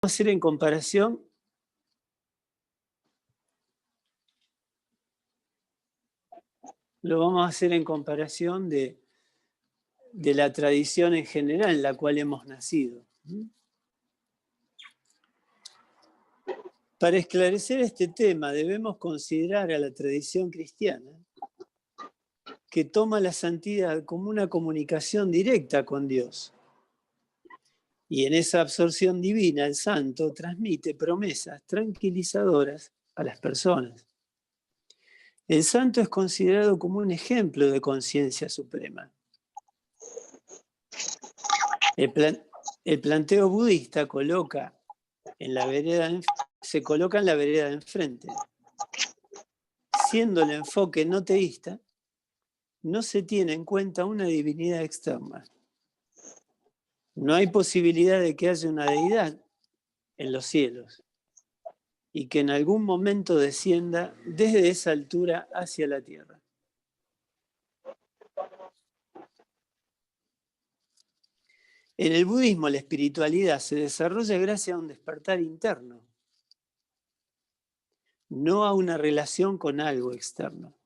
hacer en comparación de la tradición en general en la cual hemos nacido. Para esclarecer este tema debemos considerar a la tradición cristiana, que toma la santidad como una comunicación directa con Dios. Y en esa absorción divina el santo transmite promesas tranquilizadoras a las personas. El santo es considerado como un ejemplo de conciencia suprema. El planteo budista se coloca en la vereda de enfrente. Siendo el enfoque no teísta, no se tiene en cuenta una divinidad externa. No hay posibilidad de que haya una deidad en los cielos y que en algún momento descienda desde esa altura hacia la tierra. En el budismo, la espiritualidad se desarrolla gracias a un despertar interno, no a una relación con algo externo.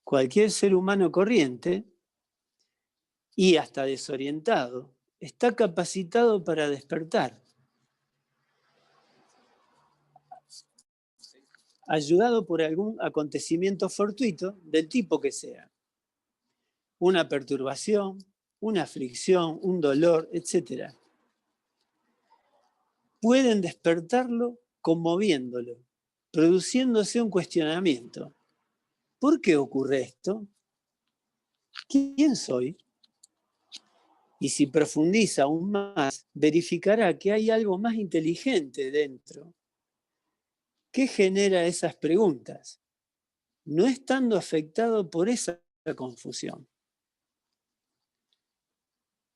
Cualquier ser humano corriente y hasta desorientado está capacitado para despertar, ayudado por algún acontecimiento fortuito del tipo que sea. Una perturbación, una aflicción, un dolor, etc. Pueden despertarlo conmoviéndolo, produciéndose un cuestionamiento. ¿Por qué ocurre esto? ¿Quién soy? Y si profundiza aún más, verificará que hay algo más inteligente dentro. ¿Qué genera esas preguntas? No estando afectado por esa confusión.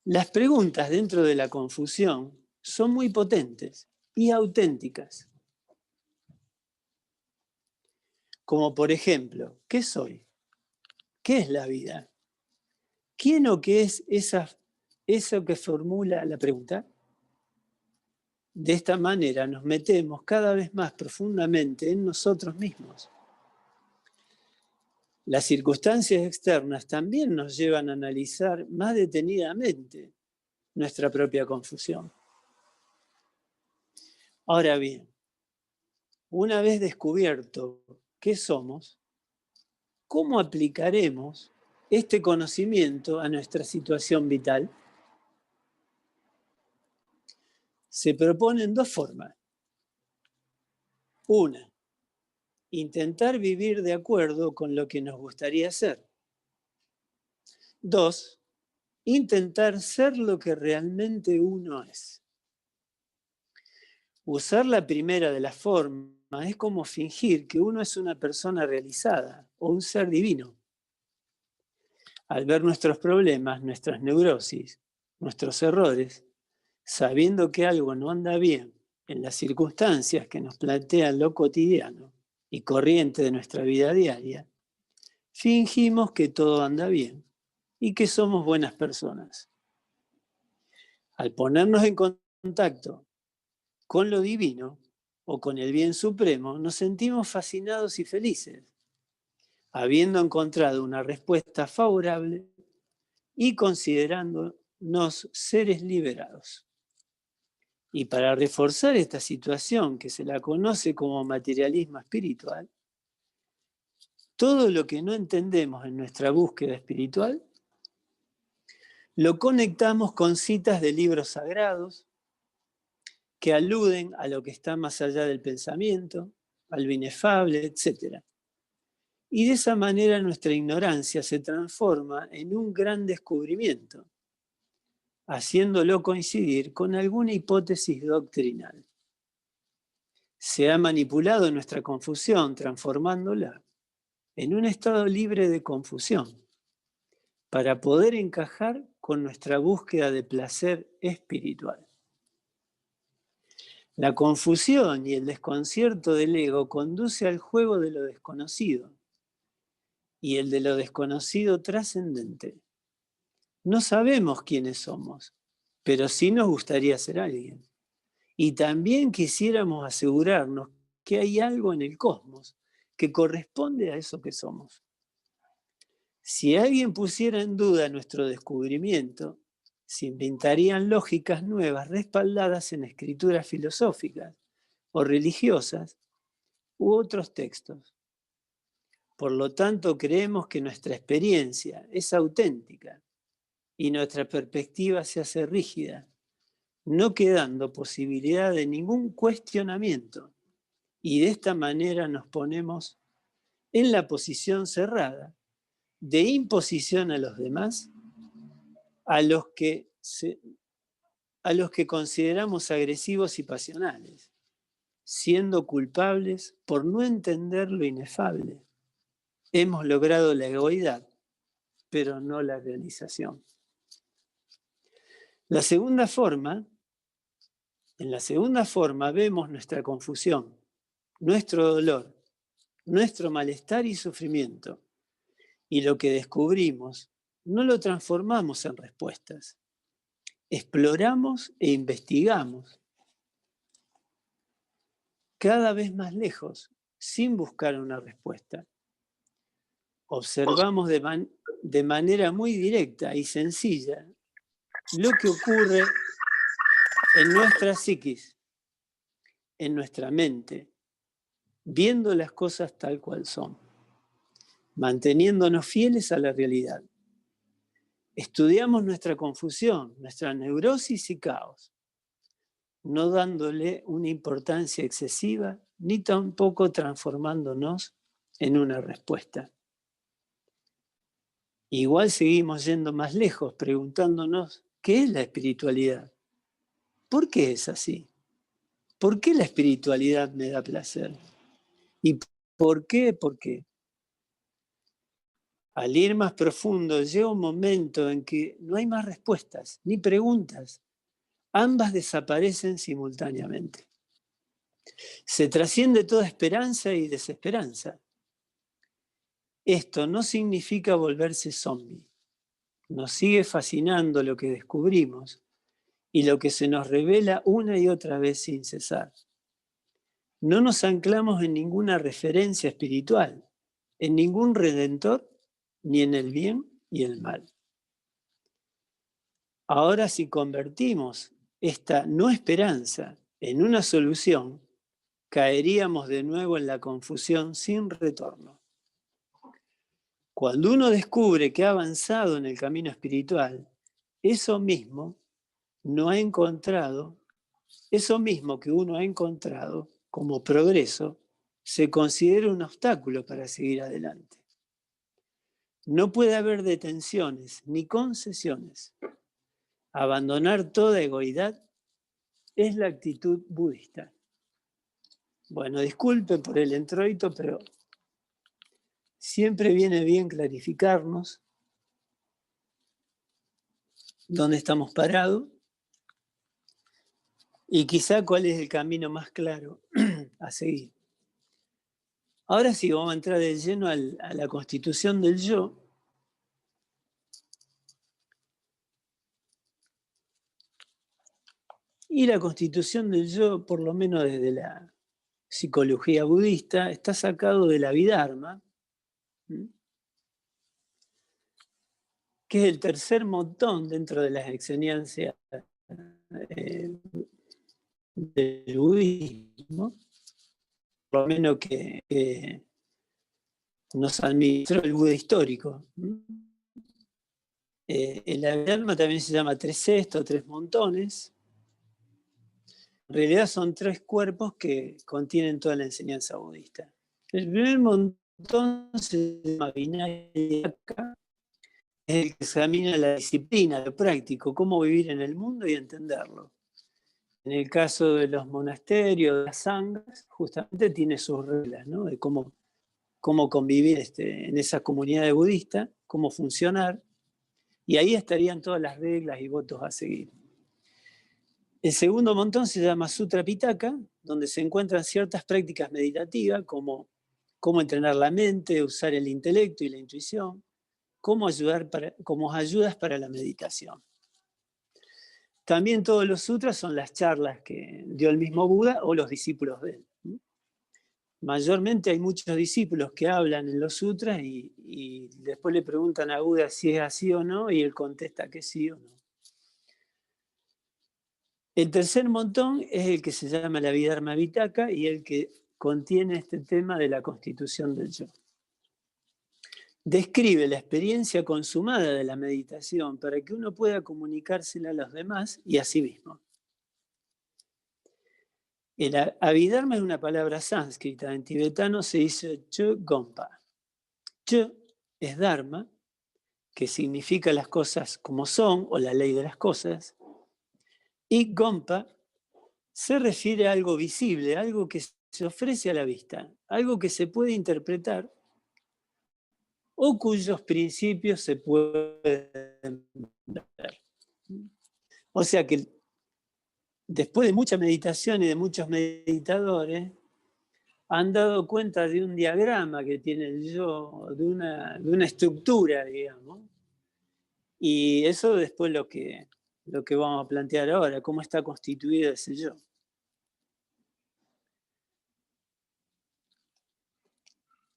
Las preguntas dentro de la confusión son muy potentes y auténticas. Como por ejemplo, ¿qué soy? ¿Qué es la vida? ¿Quién o qué es eso que formula la pregunta? De esta manera nos metemos cada vez más profundamente en nosotros mismos. Las circunstancias externas también nos llevan a analizar más detenidamente nuestra propia confusión. Ahora bien, una vez descubierto qué somos, ¿cómo aplicaremos este conocimiento a nuestra situación vital? Se proponen dos formas. Una, intentar vivir de acuerdo con lo que nos gustaría ser. Dos, intentar ser lo que realmente uno es. Usar la primera de las formas es como fingir que uno es una persona realizada o un ser divino. Al ver nuestros problemas, nuestras neurosis, nuestros errores, sabiendo que algo no anda bien en las circunstancias que nos plantean lo cotidiano y corriente de nuestra vida diaria, fingimos que todo anda bien y que somos buenas personas. Al ponernos en contacto con lo divino o con el bien supremo, nos sentimos fascinados y felices, habiendo encontrado una respuesta favorable y considerándonos seres liberados. Y para reforzar esta situación, que se la conoce como materialismo espiritual, todo lo que no entendemos en nuestra búsqueda espiritual, lo conectamos con citas de libros sagrados que aluden a lo que está más allá del pensamiento, al lo inefable, etc. Y de esa manera nuestra ignorancia se transforma en un gran descubrimiento, haciéndolo coincidir con alguna hipótesis doctrinal. Se ha manipulado nuestra confusión, transformándola en un estado libre de confusión, para poder encajar con nuestra búsqueda de placer espiritual. La confusión y el desconcierto del ego conduce al juego de lo desconocido y el de lo desconocido trascendente. No sabemos quiénes somos, pero sí nos gustaría ser alguien. Y también quisiéramos asegurarnos que hay algo en el cosmos que corresponde a eso que somos. Si alguien pusiera en duda nuestro descubrimiento, se inventarían lógicas nuevas respaldadas en escrituras filosóficas o religiosas u otros textos. Por lo tanto, creemos que nuestra experiencia es auténtica y nuestra perspectiva se hace rígida, no quedando posibilidad de ningún cuestionamiento, y de esta manera nos ponemos en la posición cerrada de imposición a los demás, a los que consideramos agresivos y pasionales, siendo culpables por no entender lo inefable. Hemos logrado la egoidad, pero no la realización. En la segunda forma vemos nuestra confusión, nuestro dolor, nuestro malestar y sufrimiento. Y lo que descubrimos no lo transformamos en respuestas. Exploramos e investigamos cada vez más lejos, sin buscar una respuesta. Observamos de manera muy directa y sencilla lo que ocurre en nuestra psiquis, en nuestra mente, viendo las cosas tal cual son, manteniéndonos fieles a la realidad. Estudiamos nuestra confusión, nuestra neurosis y caos, no dándole una importancia excesiva ni tampoco transformándonos en una respuesta. Igual seguimos yendo más lejos, preguntándonos, ¿qué es la espiritualidad? ¿Por qué es así? ¿Por qué la espiritualidad me da placer? ¿Y por qué? ¿Por qué? Al ir más profundo, llega un momento en que no hay más respuestas ni preguntas. Ambas desaparecen simultáneamente. Se trasciende toda esperanza y desesperanza. Esto no significa volverse zombie. Nos sigue fascinando lo que descubrimos y lo que se nos revela una y otra vez sin cesar. No nos anclamos en ninguna referencia espiritual, en ningún redentor, ni en el bien y el mal. Ahora, si convertimos esta no esperanza en una solución, caeríamos de nuevo en la confusión sin retorno. Cuando uno descubre que ha avanzado en el camino espiritual, eso mismo que uno ha encontrado como progreso, se considera un obstáculo para seguir adelante. No puede haber detenciones ni concesiones. Abandonar toda egoidad es la actitud budista. Bueno, disculpen por el introito, pero siempre viene bien clarificarnos dónde estamos parados y quizá cuál es el camino más claro a seguir. Ahora sí, vamos a entrar de lleno a la constitución del yo. Y la constitución del yo, por lo menos desde la psicología budista, está sacado de la Abhidharma, que es el tercer montón dentro de las enseñanzas del budismo, por lo menos que nos administró el Buda histórico. El Abhidharma también se llama tres cestos, tres montones. En realidad son tres cuerpos que contienen toda la enseñanza budista. El primer montón se llama Vinayaka, es el que examina la disciplina, lo práctico, cómo vivir en el mundo y entenderlo. En el caso de los monasterios, de las sanghas, justamente tiene sus reglas, ¿no? De cómo convivir en esa comunidad budista, cómo funcionar, y ahí estarían todas las reglas y votos a seguir. El segundo montón se llama Sutra Pitaka, donde se encuentran ciertas prácticas meditativas, como cómo entrenar la mente, usar el intelecto y la intuición, como ayudas para la meditación. También todos los sutras son las charlas que dio el mismo Buda o los discípulos de él. Mayormente hay muchos discípulos que hablan en los sutras y después le preguntan a Buda si es así o no, y él contesta que sí o no. El tercer montón es el que se llama la Abhidharma Pitaka y el que contiene este tema de la constitución del yo. Describe la experiencia consumada de la meditación para que uno pueda comunicársela a los demás y a sí mismo. El Abhidharma es una palabra sánscrita, en tibetano se dice Chö Gompa. Chö es Dharma, que significa las cosas como son o la ley de las cosas, y Gompa se refiere a algo visible, algo que se ofrece a la vista, algo que se puede interpretar o cuyos principios se pueden ver. O sea que después de mucha meditación y de muchos meditadores, han dado cuenta de un diagrama que tiene el yo, de una estructura, digamos. Y eso después lo que vamos a plantear ahora, cómo está constituido ese yo.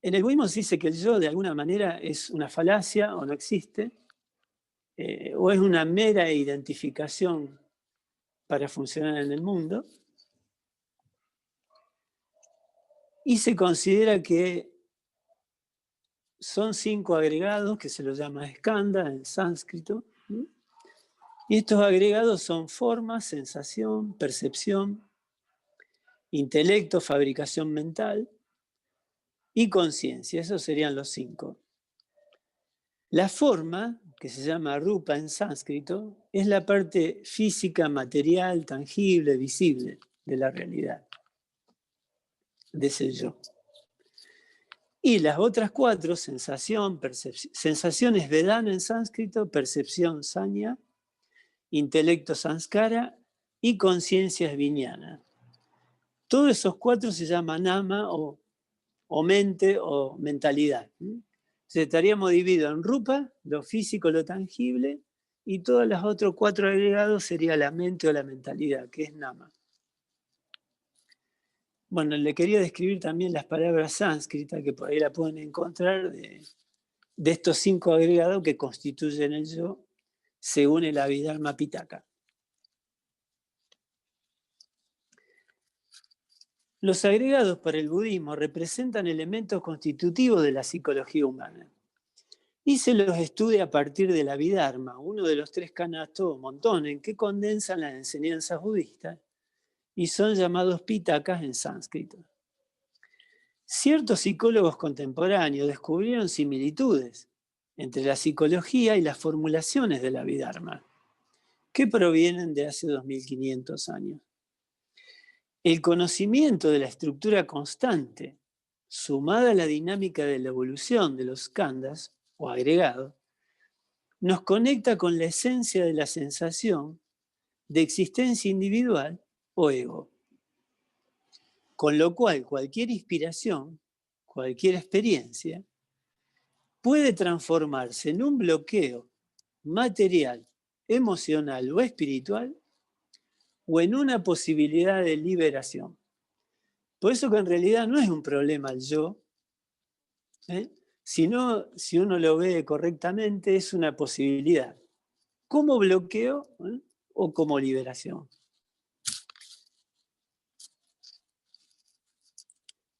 En el budismo se dice que el yo de alguna manera es una falacia o no existe, o es una mera identificación para funcionar en el mundo. Y se considera que son 5 agregados, que se los llama skandha en sánscrito. Y estos agregados son forma, sensación, percepción, intelecto, fabricación mental y conciencia. Esos serían los 5. La forma, que se llama rupa en sánscrito, es la parte física, material, tangible, visible de la realidad, de ese yo. Y las otras 4, sensación, sensaciones vedana en sánscrito, percepción sanya, intelecto sanskara y conciencia es viñana. Todos esos 4 se llaman nama o mente o mentalidad. Entonces estaríamos divididos en rupa, lo físico, lo tangible, y todos los otros 4 agregados sería la mente o la mentalidad, que es nama. Bueno, le quería describir también las palabras sánscritas, que por ahí la pueden encontrar, de estos 5 agregados que constituyen el yo, según el Abhidharma Pitaka. Los agregados para el budismo representan elementos constitutivos de la psicología humana y se los estudia a partir del Abhidharma, uno de los 3 canastos o montones que condensan las enseñanzas budistas y son llamados pitakas en sánscrito. Ciertos psicólogos contemporáneos descubrieron similitudes entre la psicología y las formulaciones del Abhidharma, que provienen de hace 2500 años. El conocimiento de la estructura constante, sumada a la dinámica de la evolución de los skandhas o agregados, nos conecta con la esencia de la sensación de existencia individual o ego. Con lo cual, cualquier inspiración, cualquier experiencia, puede transformarse en un bloqueo material, emocional o espiritual, o en una posibilidad de liberación. Por eso que en realidad no es un problema el yo, sino, si uno lo ve correctamente, es una posibilidad. Como bloqueo o como liberación.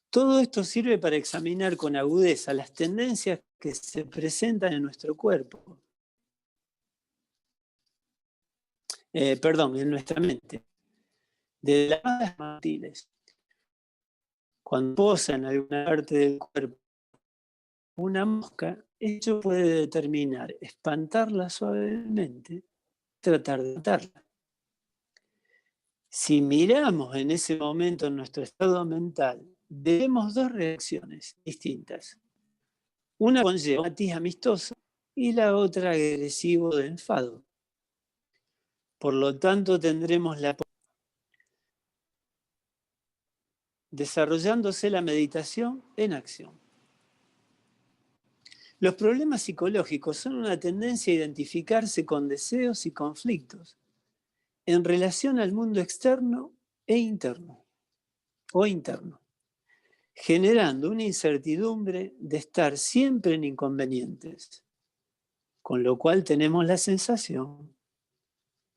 Todo esto sirve para examinar con agudeza las tendencias que se presentan en nuestro cuerpo. En nuestra mente. De las más infantiles. Cuando posa en alguna parte del cuerpo una mosca, ello puede determinar espantarla suavemente, tratar de matarla. Si miramos en ese momento en nuestro estado mental, vemos 2 reacciones distintas. Una conlleva un matiz amistoso y la otra agresivo de enfado. Por lo tanto, tendremos desarrollándose la meditación en acción. Los problemas psicológicos son una tendencia a identificarse con deseos y conflictos en relación al mundo externo e interno, o interno, generando una incertidumbre de estar siempre en inconvenientes, con lo cual tenemos la sensación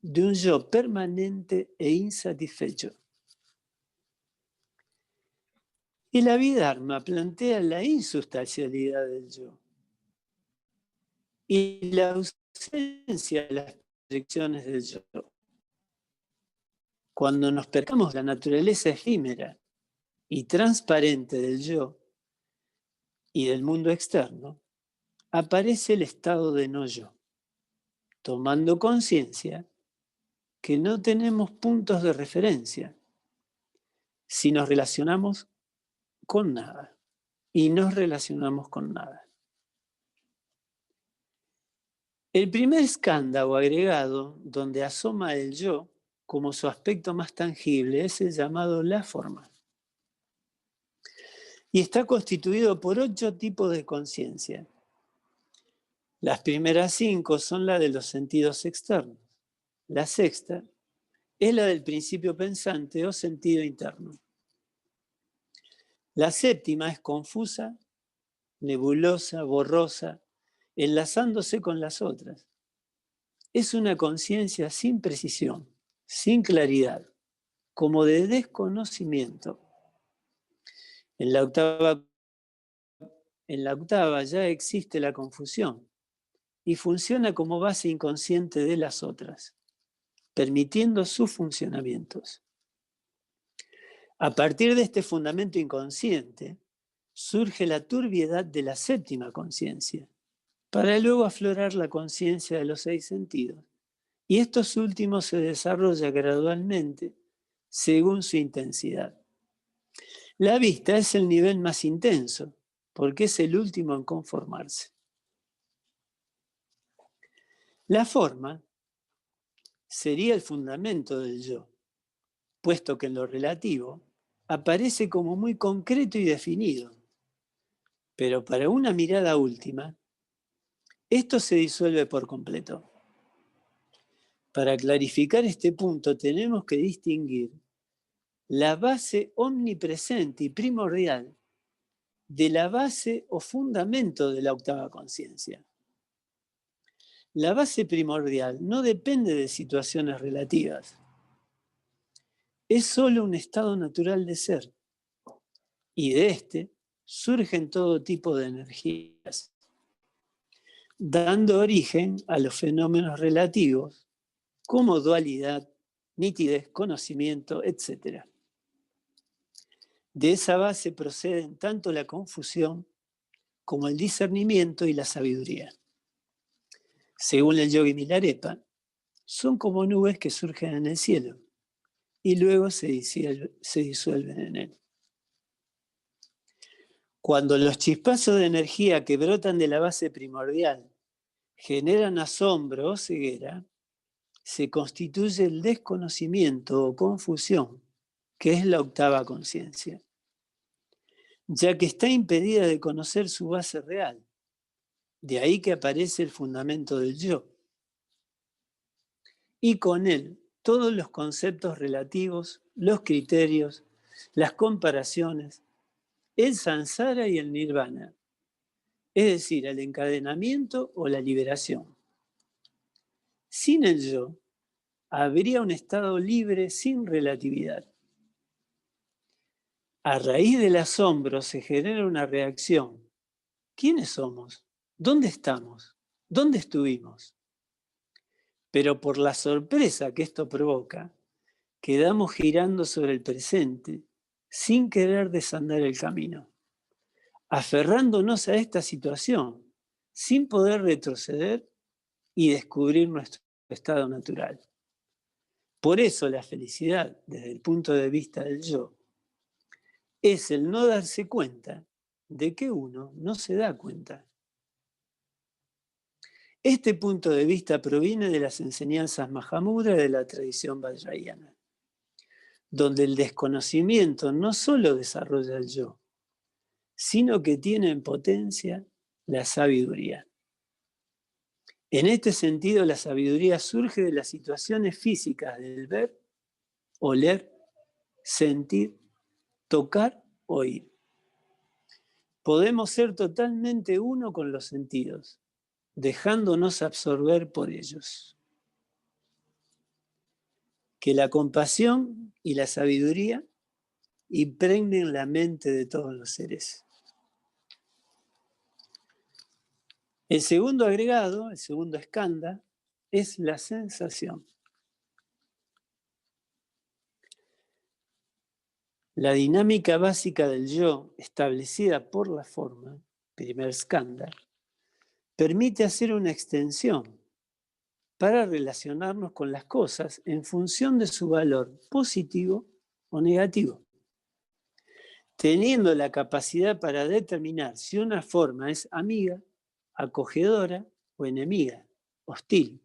de un yo permanente e insatisfecho. El Abhidharma plantea la insustancialidad del yo y la ausencia de las proyecciones del yo. Cuando nos percatamos de la naturaleza efímera y transparente del yo y del mundo externo, aparece el estado de no yo, tomando conciencia que no tenemos puntos de referencia si nos relacionamos con nada y nos relacionamos con nada. El primer skandha o agregado donde asoma el yo como su aspecto más tangible es el llamado la forma. Y está constituido por 8 tipos de conciencia. Las primeras 5 son las de los sentidos externos. La sexta es la del principio pensante o sentido interno. La séptima es confusa, nebulosa, borrosa, enlazándose con las otras. Es una conciencia sin precisión, sin claridad, como de desconocimiento. En la octava ya existe la confusión y funciona como base inconsciente de las otras, permitiendo sus funcionamientos. A partir de este fundamento inconsciente, surge la turbiedad de la séptima conciencia, para luego aflorar la conciencia de los 6 sentidos, y estos últimos se desarrollan gradualmente según su intensidad. La vista es el nivel más intenso, porque es el último en conformarse. La forma sería el fundamento del yo, puesto que en lo relativo aparece como muy concreto y definido. Pero para una mirada última, esto se disuelve por completo. Para clarificar este punto tenemos que distinguir la base omnipresente y primordial de la base o fundamento de la octava conciencia. La base primordial no depende de situaciones relativas. Es solo un estado natural de ser. Y de este surgen todo tipo de energías, dando origen a los fenómenos relativos como dualidad, nitidez, conocimiento, etc. De esa base proceden tanto la confusión como el discernimiento y la sabiduría. Según el yogi Milarepa, son como nubes que surgen en el cielo y luego se disuelven en él. Cuando los chispazos de energía que brotan de la base primordial generan asombro o ceguera, se constituye el desconocimiento o confusión, que es la octava conciencia, ya que está impedida de conocer su base real. De ahí que aparece el fundamento del yo. Y con él, todos los conceptos relativos, los criterios, las comparaciones, el samsara y el nirvana, es decir, el encadenamiento o la liberación. Sin el yo, habría un estado libre sin relatividad. A raíz del asombro se genera una reacción. ¿Quiénes somos? ¿Dónde estamos? ¿Dónde estuvimos? Pero por la sorpresa que esto provoca, quedamos girando sobre el presente sin querer desandar el camino, aferrándonos a esta situación sin poder retroceder y descubrir nuestro estado natural. Por eso la felicidad, desde el punto de vista del yo, es el no darse cuenta de que uno no se da cuenta. Este punto de vista proviene de las enseñanzas Mahamudra de la tradición vajrayana, donde el desconocimiento no solo desarrolla el yo, sino que tiene en potencia la sabiduría. En este sentido, la sabiduría surge de las situaciones físicas del ver, oler, sentir, tocar, oír. Podemos ser totalmente uno con los sentidos, dejándonos absorber por ellos. Que la compasión y la sabiduría impregnen la mente de todos los seres. El segundo agregado, el segundo skandha, es la sensación. La dinámica básica del yo, establecida por la forma, primer skandha, permite hacer una extensión para relacionarnos con las cosas en función de su valor positivo o negativo, teniendo la capacidad para determinar si una forma es amiga, acogedora o enemiga, hostil,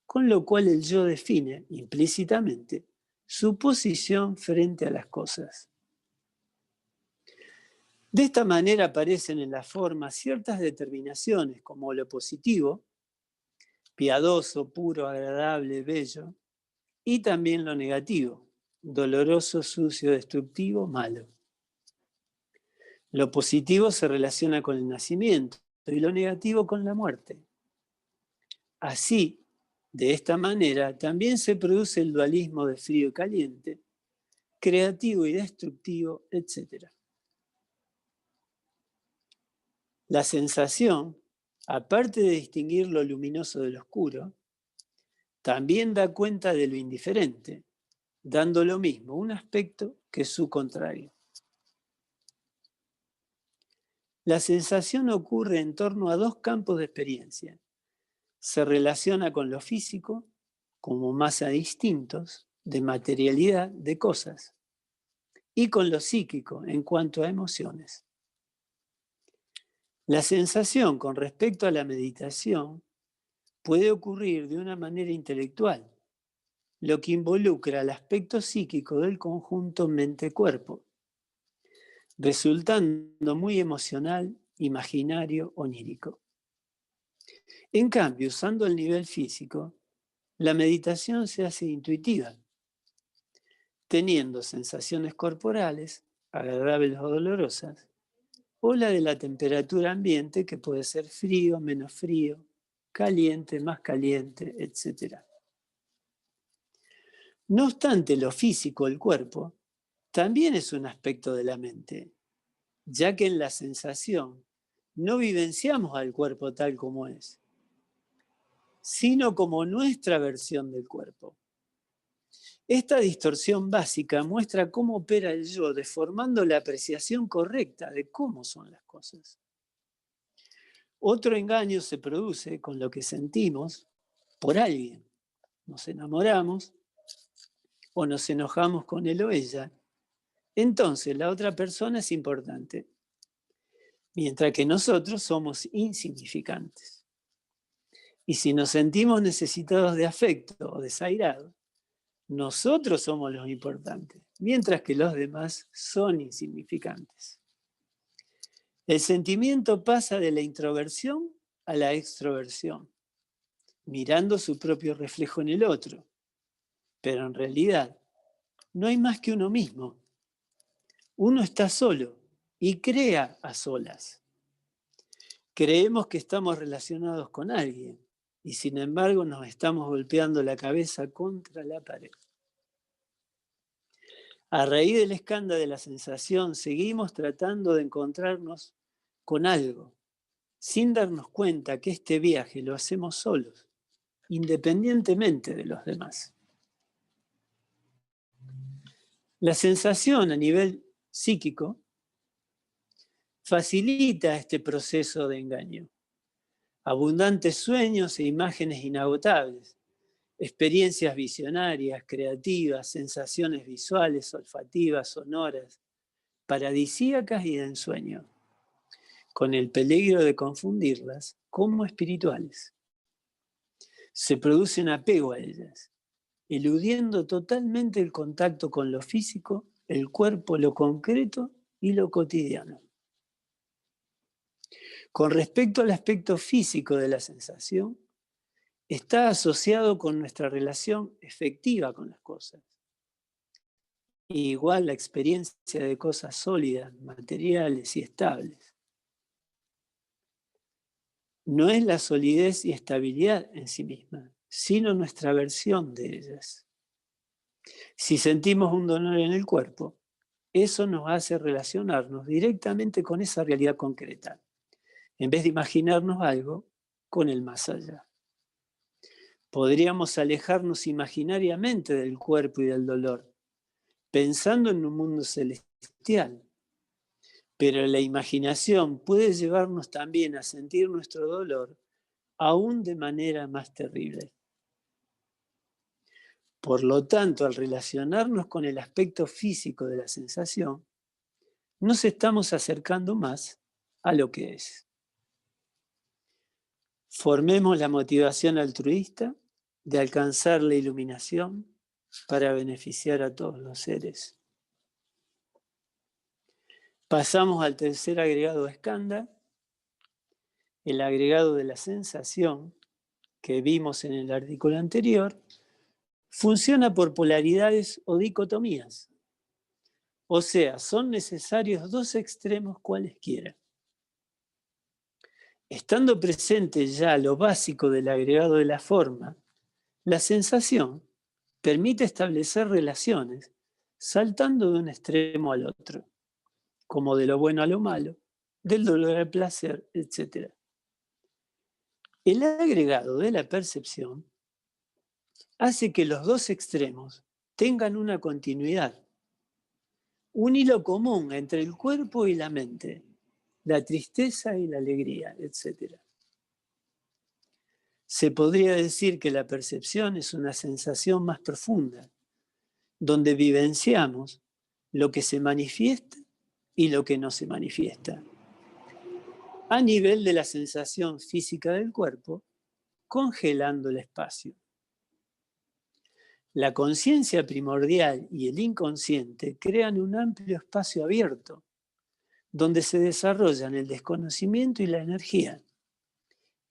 con lo cual el yo define implícitamente su posición frente a las cosas. De esta manera aparecen en la forma ciertas determinaciones como lo positivo, piadoso, puro, agradable, bello, y también lo negativo, doloroso, sucio, destructivo, malo. Lo positivo se relaciona con el nacimiento y lo negativo con la muerte. Así, de esta manera, también se produce el dualismo de frío y caliente, creativo y destructivo, etc. La sensación, aparte de distinguir lo luminoso de lo oscuro, también da cuenta de lo indiferente, dando lo mismo un aspecto que su contrario. La sensación ocurre en torno a dos campos de experiencia. Se relaciona con lo físico como masa de instintos, de materialidad, de cosas, y con lo psíquico en cuanto a emociones. La sensación con respecto a la meditación puede ocurrir de una manera intelectual, lo que involucra el aspecto psíquico del conjunto mente-cuerpo, resultando muy emocional, imaginario, onírico. En cambio, usando el nivel físico, la meditación se hace intuitiva, teniendo sensaciones corporales, agradables o dolorosas, o la de la temperatura ambiente, que puede ser frío, menos frío, caliente, más caliente, etc. No obstante, lo físico, el cuerpo, también es un aspecto de la mente, ya que en la sensación no vivenciamos al cuerpo tal como es, sino como nuestra versión del cuerpo. Esta distorsión básica muestra cómo opera el yo, deformando la apreciación correcta de cómo son las cosas. Otro engaño se produce con lo que sentimos por alguien. Nos enamoramos o nos enojamos con él o ella. Entonces la otra persona es importante, mientras que nosotros somos insignificantes. Y si nos sentimos necesitados de afecto o desairados, nosotros somos los importantes, mientras que los demás son insignificantes. El sentimiento pasa de la introversión a la extroversión, mirando su propio reflejo en el otro. Pero en realidad, no hay más que uno mismo. Uno está solo y crea a solas. Creemos que estamos relacionados con alguien y sin embargo nos estamos golpeando la cabeza contra la pared. A raíz del escándalo de la sensación, seguimos tratando de encontrarnos con algo, sin darnos cuenta que este viaje lo hacemos solos, independientemente de los demás. La sensación a nivel psíquico facilita este proceso de engaño. Abundantes sueños e imágenes inagotables, experiencias visionarias, creativas, sensaciones visuales, olfativas, sonoras, paradisíacas y de ensueño, con el peligro de confundirlas como espirituales. Se produce un apego a ellas, eludiendo totalmente el contacto con lo físico, el cuerpo, lo concreto y lo cotidiano. Con respecto al aspecto físico de la sensación, está asociado con nuestra relación efectiva con las cosas. Igual la experiencia de cosas sólidas, materiales y estables. No es la solidez y estabilidad en sí misma, sino nuestra versión de ellas. Si sentimos un dolor en el cuerpo, eso nos hace relacionarnos directamente con esa realidad concreta, en vez de imaginarnos algo con el más allá. Podríamos alejarnos imaginariamente del cuerpo y del dolor, pensando en un mundo celestial, pero la imaginación puede llevarnos también a sentir nuestro dolor aún de manera más terrible. Por lo tanto, al relacionarnos con el aspecto físico de la sensación, nos estamos acercando más a lo que es. Formemos la motivación altruista de alcanzar la iluminación para beneficiar a todos los seres. Pasamos al tercer agregado de Skanda, el agregado de la sensación que vimos en el artículo anterior, funciona por polaridades o dicotomías. O sea, son necesarios dos extremos cualesquiera. Estando presente ya lo básico del agregado de la forma, la sensación permite establecer relaciones saltando de un extremo al otro, como de lo bueno a lo malo, del dolor al placer, etc. El agregado de la percepción hace que los dos extremos tengan una continuidad, un hilo común entre el cuerpo y la mente, la tristeza y la alegría, etc. Se podría decir que la percepción es una sensación más profunda, donde vivenciamos lo que se manifiesta y lo que no se manifiesta, a nivel de la sensación física del cuerpo, congelando el espacio. La conciencia primordial y el inconsciente crean un amplio espacio abierto, donde se desarrollan el desconocimiento y la energía,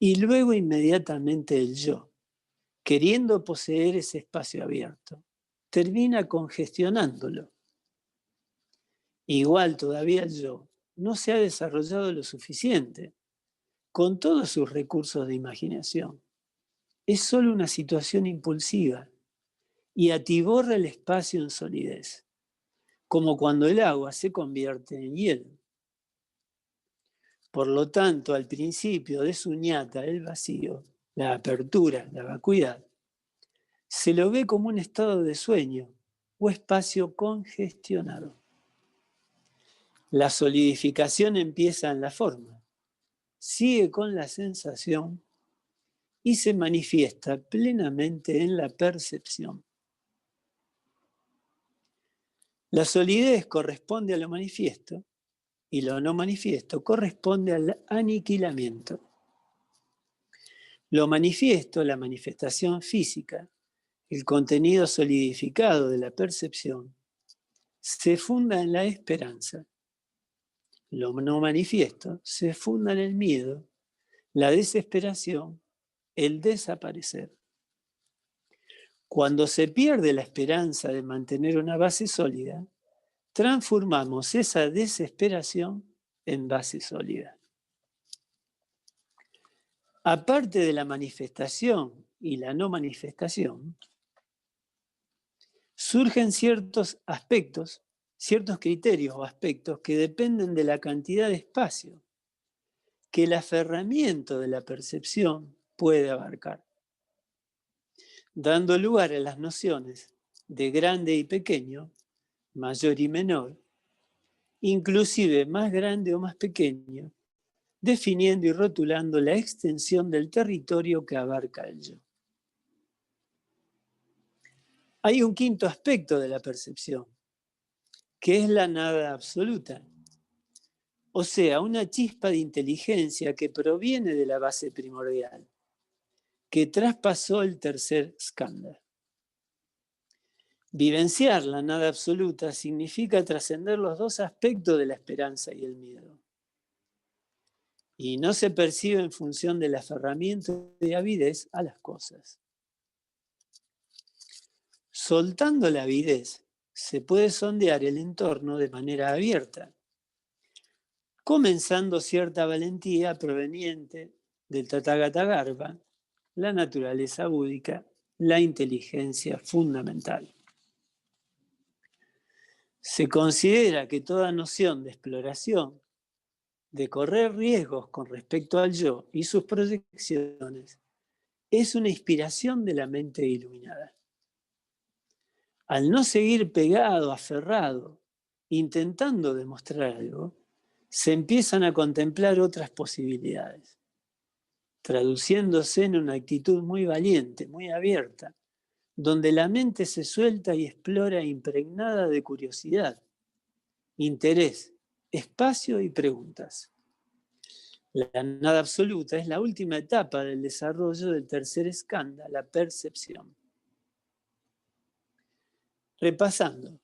y luego inmediatamente el yo, queriendo poseer ese espacio abierto, termina congestionándolo. Igual todavía el yo no se ha desarrollado lo suficiente, con todos sus recursos de imaginación. Es solo una situación impulsiva y atiborra el espacio en solidez, como cuando el agua se convierte en hielo. Por lo tanto, al principio de Suñata, el vacío, la apertura, la vacuidad, se lo ve como un estado de sueño o espacio congestionado. La solidificación empieza en la forma, sigue con la sensación y se manifiesta plenamente en la percepción. La solidez corresponde a lo manifiesto y lo no manifiesto corresponde al aniquilamiento. Lo manifiesto, la manifestación física, el contenido solidificado de la percepción, se funda en la esperanza. Lo no manifiesto se funda en el miedo, la desesperación, el desaparecer. Cuando se pierde la esperanza de mantener una base sólida, transformamos esa desesperación en base sólida. Aparte de la manifestación y la no manifestación, surgen ciertos aspectos, ciertos criterios o aspectos que dependen de la cantidad de espacio que el aferramiento de la percepción puede abarcar, dando lugar a las nociones de grande y pequeño, mayor y menor, inclusive más grande o más pequeño, definiendo y rotulando la extensión del territorio que abarca el yo. Hay un quinto aspecto de la percepción, que es la nada absoluta, o sea, una chispa de inteligencia que proviene de la base primordial, que traspasó el tercer skanda. Vivenciar la nada absoluta significa trascender los dos aspectos de la esperanza y el miedo. y no se percibe en función del aferramiento y avidez a las cosas. Soltando la avidez, se puede sondear el entorno de manera abierta, comenzando cierta valentía proveniente del Tathagata Garbha, la naturaleza búdica, la inteligencia fundamental. Se considera que toda noción de exploración, de correr riesgos con respecto al yo y sus proyecciones, es una inspiración de la mente iluminada. Al no seguir pegado, aferrado, intentando demostrar algo, se empiezan a contemplar otras posibilidades, traduciéndose en una actitud muy valiente, muy abierta, donde la mente se suelta y explora impregnada de curiosidad, interés, espacio y preguntas. La nada absoluta es la última etapa del desarrollo del tercer skandha, la percepción. Repasando,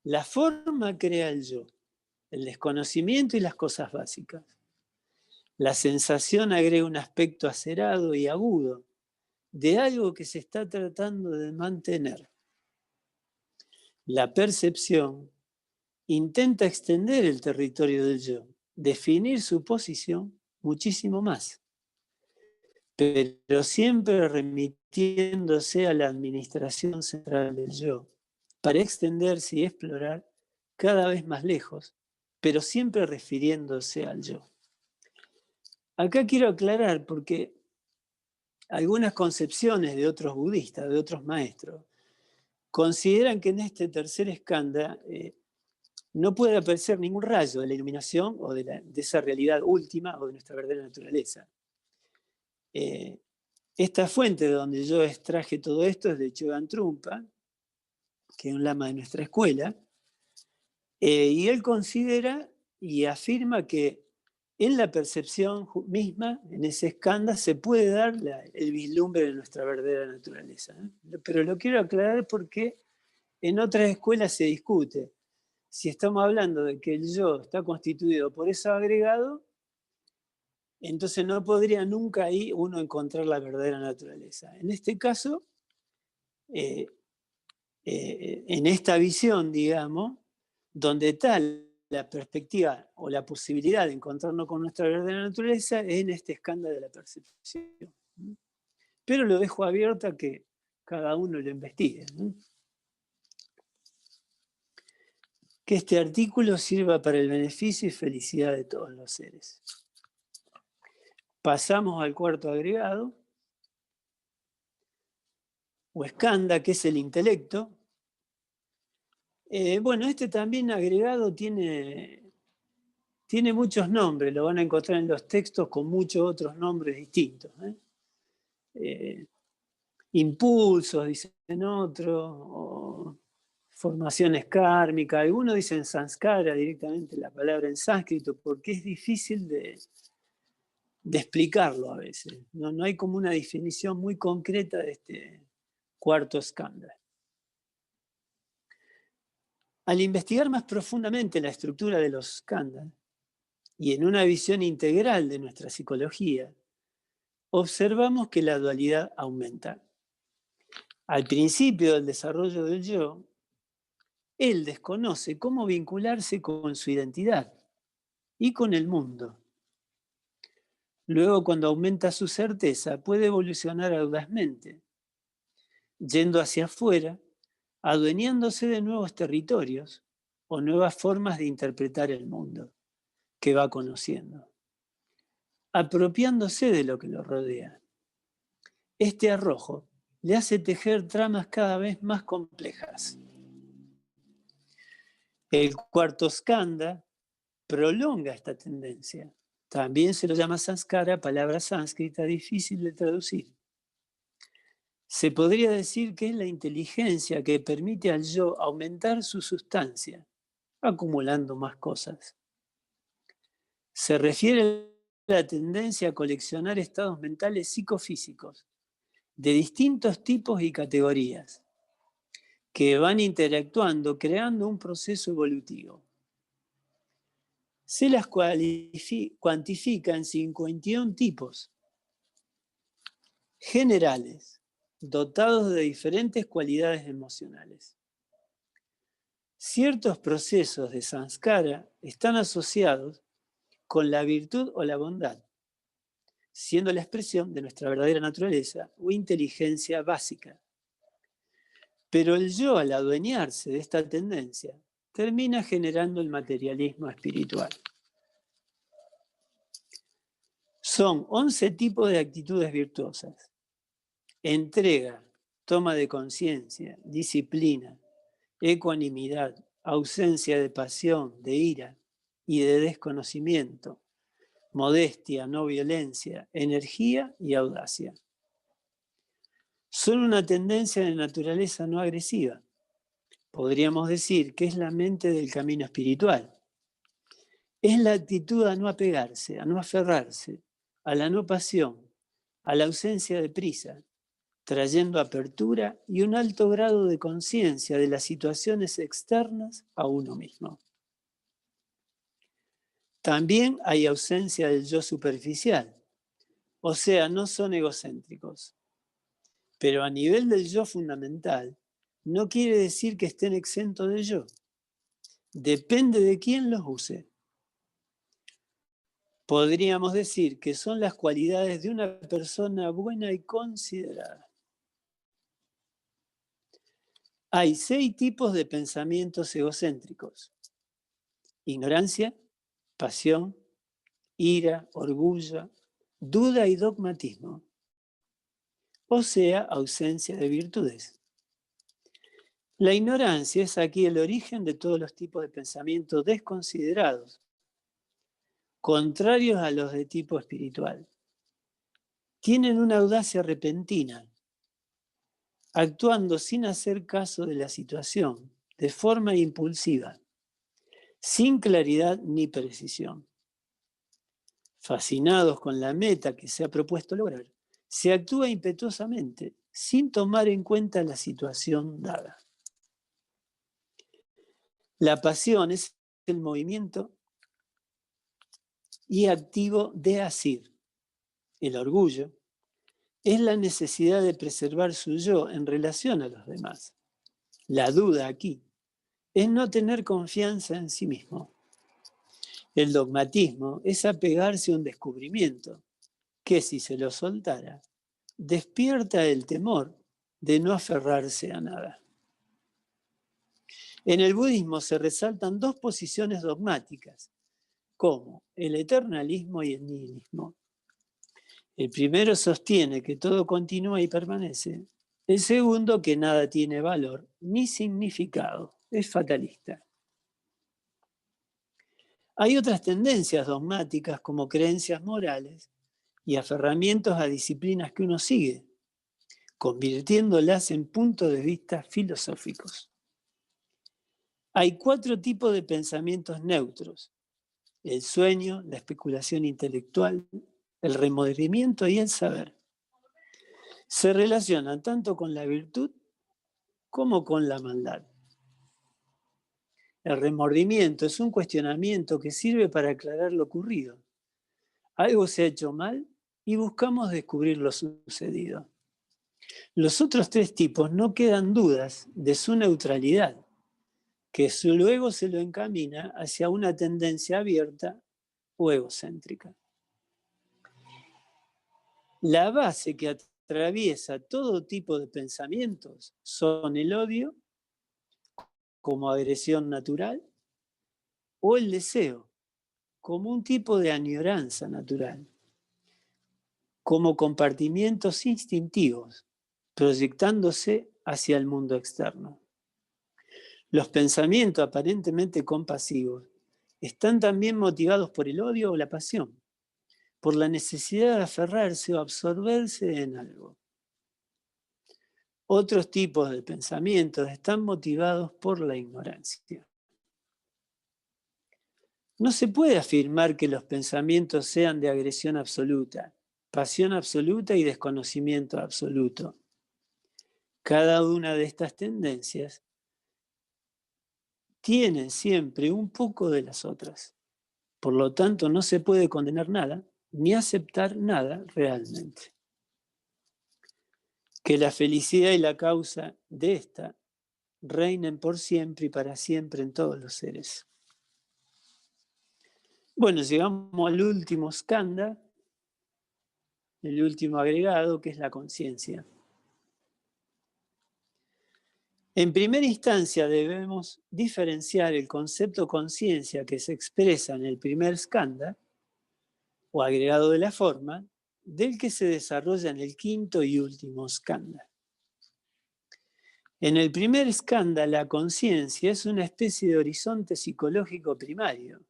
la forma crea el yo, el desconocimiento y las cosas básicas. La sensación agrega un aspecto acerado y agudo de algo que se está tratando de mantener. La percepción intenta extender el territorio del yo, definir su posición muchísimo más, pero siempre remitiéndose a la administración central del yo, para extenderse y explorar cada vez más lejos, pero siempre refiriéndose al yo. Acá quiero aclarar porque algunas concepciones de otros budistas, de otros maestros, consideran que en este tercer skandha no puede aparecer ningún rayo de la iluminación o de esa realidad última o de nuestra verdadera naturaleza. Esta fuente de donde yo extraje todo esto es de Chogyam Trungpa, que es un lama de nuestra escuela, y él considera y afirma que en la percepción misma, en ese skandha, se puede dar el vislumbre de nuestra verdadera naturaleza. Pero lo quiero aclarar porque en otras escuelas se discute si estamos hablando de que el yo está constituido por eso agregado, entonces no podría nunca ahí uno encontrar la verdadera naturaleza. En este caso, en esta visión, digamos, donde tal la perspectiva o la posibilidad de encontrarnos con nuestra verdadera naturaleza es en este skandha de la percepción. Pero lo dejo abierto a que cada uno lo investigue. Que este artículo sirva para el beneficio y felicidad de todos los seres. Pasamos al cuarto agregado, o skandha, que es el intelecto. Bueno, este también agregado tiene muchos nombres, lo van a encontrar en los textos con muchos otros nombres distintos. Impulsos, dicen otros, o formaciones kármicas, algunos dicen samskara directamente la palabra en sánscrito, porque es difícil de explicarlo a veces. No hay como una definición muy concreta de este cuarto skandha. Al investigar más profundamente la estructura de los skandhas y en una visión integral de nuestra psicología, observamos que la dualidad aumenta. Al principio del desarrollo del yo, él desconoce cómo vincularse con su identidad y con el mundo. Luego, cuando aumenta su certeza, puede evolucionar audazmente, yendo hacia afuera, adueñándose de nuevos territorios o nuevas formas de interpretar el mundo que va conociendo, apropiándose de lo que lo rodea. Este arrojo le hace tejer tramas cada vez más complejas. El cuarto skandha prolonga esta tendencia. También se lo llama samskara, palabra sánscrita difícil de traducir. Se podría decir que es la inteligencia que permite al yo aumentar su sustancia, acumulando más cosas. Se refiere a la tendencia a coleccionar estados mentales psicofísicos de distintos tipos y categorías que van interactuando, creando un proceso evolutivo. se las cuantifica en 51 tipos generales, dotados de diferentes cualidades emocionales. Ciertos procesos de samskara están asociados con la virtud o la bondad, siendo la expresión de nuestra verdadera naturaleza o inteligencia básica. Pero el yo, al adueñarse de esta tendencia, termina generando el materialismo espiritual. Son 11 tipos de actitudes virtuosas: entrega, toma de conciencia, disciplina, ecuanimidad, ausencia de pasión, de ira y de desconocimiento, modestia, no violencia, energía y audacia. Son una tendencia de naturaleza no agresiva. Podríamos decir que es la mente del camino espiritual. Es la actitud a no apegarse, a no aferrarse, a la no pasión, a la ausencia de prisa, trayendo apertura y un alto grado de conciencia de las situaciones externas a uno mismo. También hay ausencia del yo superficial, o sea, no son egocéntricos. Pero a nivel del yo fundamental, no quiere decir que estén exentos de yo. Depende de quién los use. Podríamos decir que son las cualidades de una persona buena y considerada. Hay 6 tipos de pensamientos egocéntricos: ignorancia, pasión, ira, orgullo, duda y dogmatismo, o sea, ausencia de virtudes. La ignorancia es aquí el origen de todos los tipos de pensamientos desconsiderados, contrarios a los de tipo espiritual. Tienen una audacia repentina, actuando sin hacer caso de la situación, de forma impulsiva, sin claridad ni precisión. Fascinados con la meta que se ha propuesto lograr, se actúa impetuosamente, sin tomar en cuenta la situación dada. La pasión es el movimiento y activo de asir. El orgullo es la necesidad de preservar su yo en relación a los demás. La duda aquí es no tener confianza en sí mismo. El dogmatismo es apegarse a un descubrimiento que, si se lo soltara, despierta el temor de no aferrarse a nada. En el budismo se resaltan 2 posiciones dogmáticas, como el eternalismo y el nihilismo. El primero sostiene que todo continúa y permanece. El segundo, que nada tiene valor ni significado, es fatalista. Hay otras tendencias dogmáticas como creencias morales y aferramientos a disciplinas que uno sigue, convirtiéndolas en puntos de vista filosóficos. Hay 4 tipos de pensamientos neutros: el sueño, la especulación intelectual, el remordimiento y el saber. Se relacionan tanto con la virtud como con la maldad. El remordimiento es un cuestionamiento que sirve para aclarar lo ocurrido. Algo se ha hecho mal y buscamos descubrir lo sucedido. Los otros 3 tipos no quedan dudas de su neutralidad, que luego se lo encamina hacia una tendencia abierta o egocéntrica. La base que atraviesa todo tipo de pensamientos son el odio como agresión natural o el deseo como un tipo de añoranza natural, como compartimientos instintivos proyectándose hacia el mundo externo. Los pensamientos aparentemente compasivos están también motivados por el odio o la pasión, por la necesidad de aferrarse o absorberse en algo. Otros tipos de pensamientos están motivados por la ignorancia. No se puede afirmar que los pensamientos sean de agresión absoluta, pasión absoluta y desconocimiento absoluto. Cada una de estas tendencias tiene siempre un poco de las otras. Por lo tanto, no se puede condenar nada, ni aceptar nada realmente. Que la felicidad y la causa de esta reinen por siempre y para siempre en todos los seres. Bueno, llegamos al último skandha, el último agregado, que es la conciencia. En primera instancia debemos diferenciar el concepto conciencia que se expresa en el primer skandha, o agregado de la forma, del que se desarrolla en el quinto y último skandha. En el primer skandha, la conciencia es una especie de horizonte psicológico primario,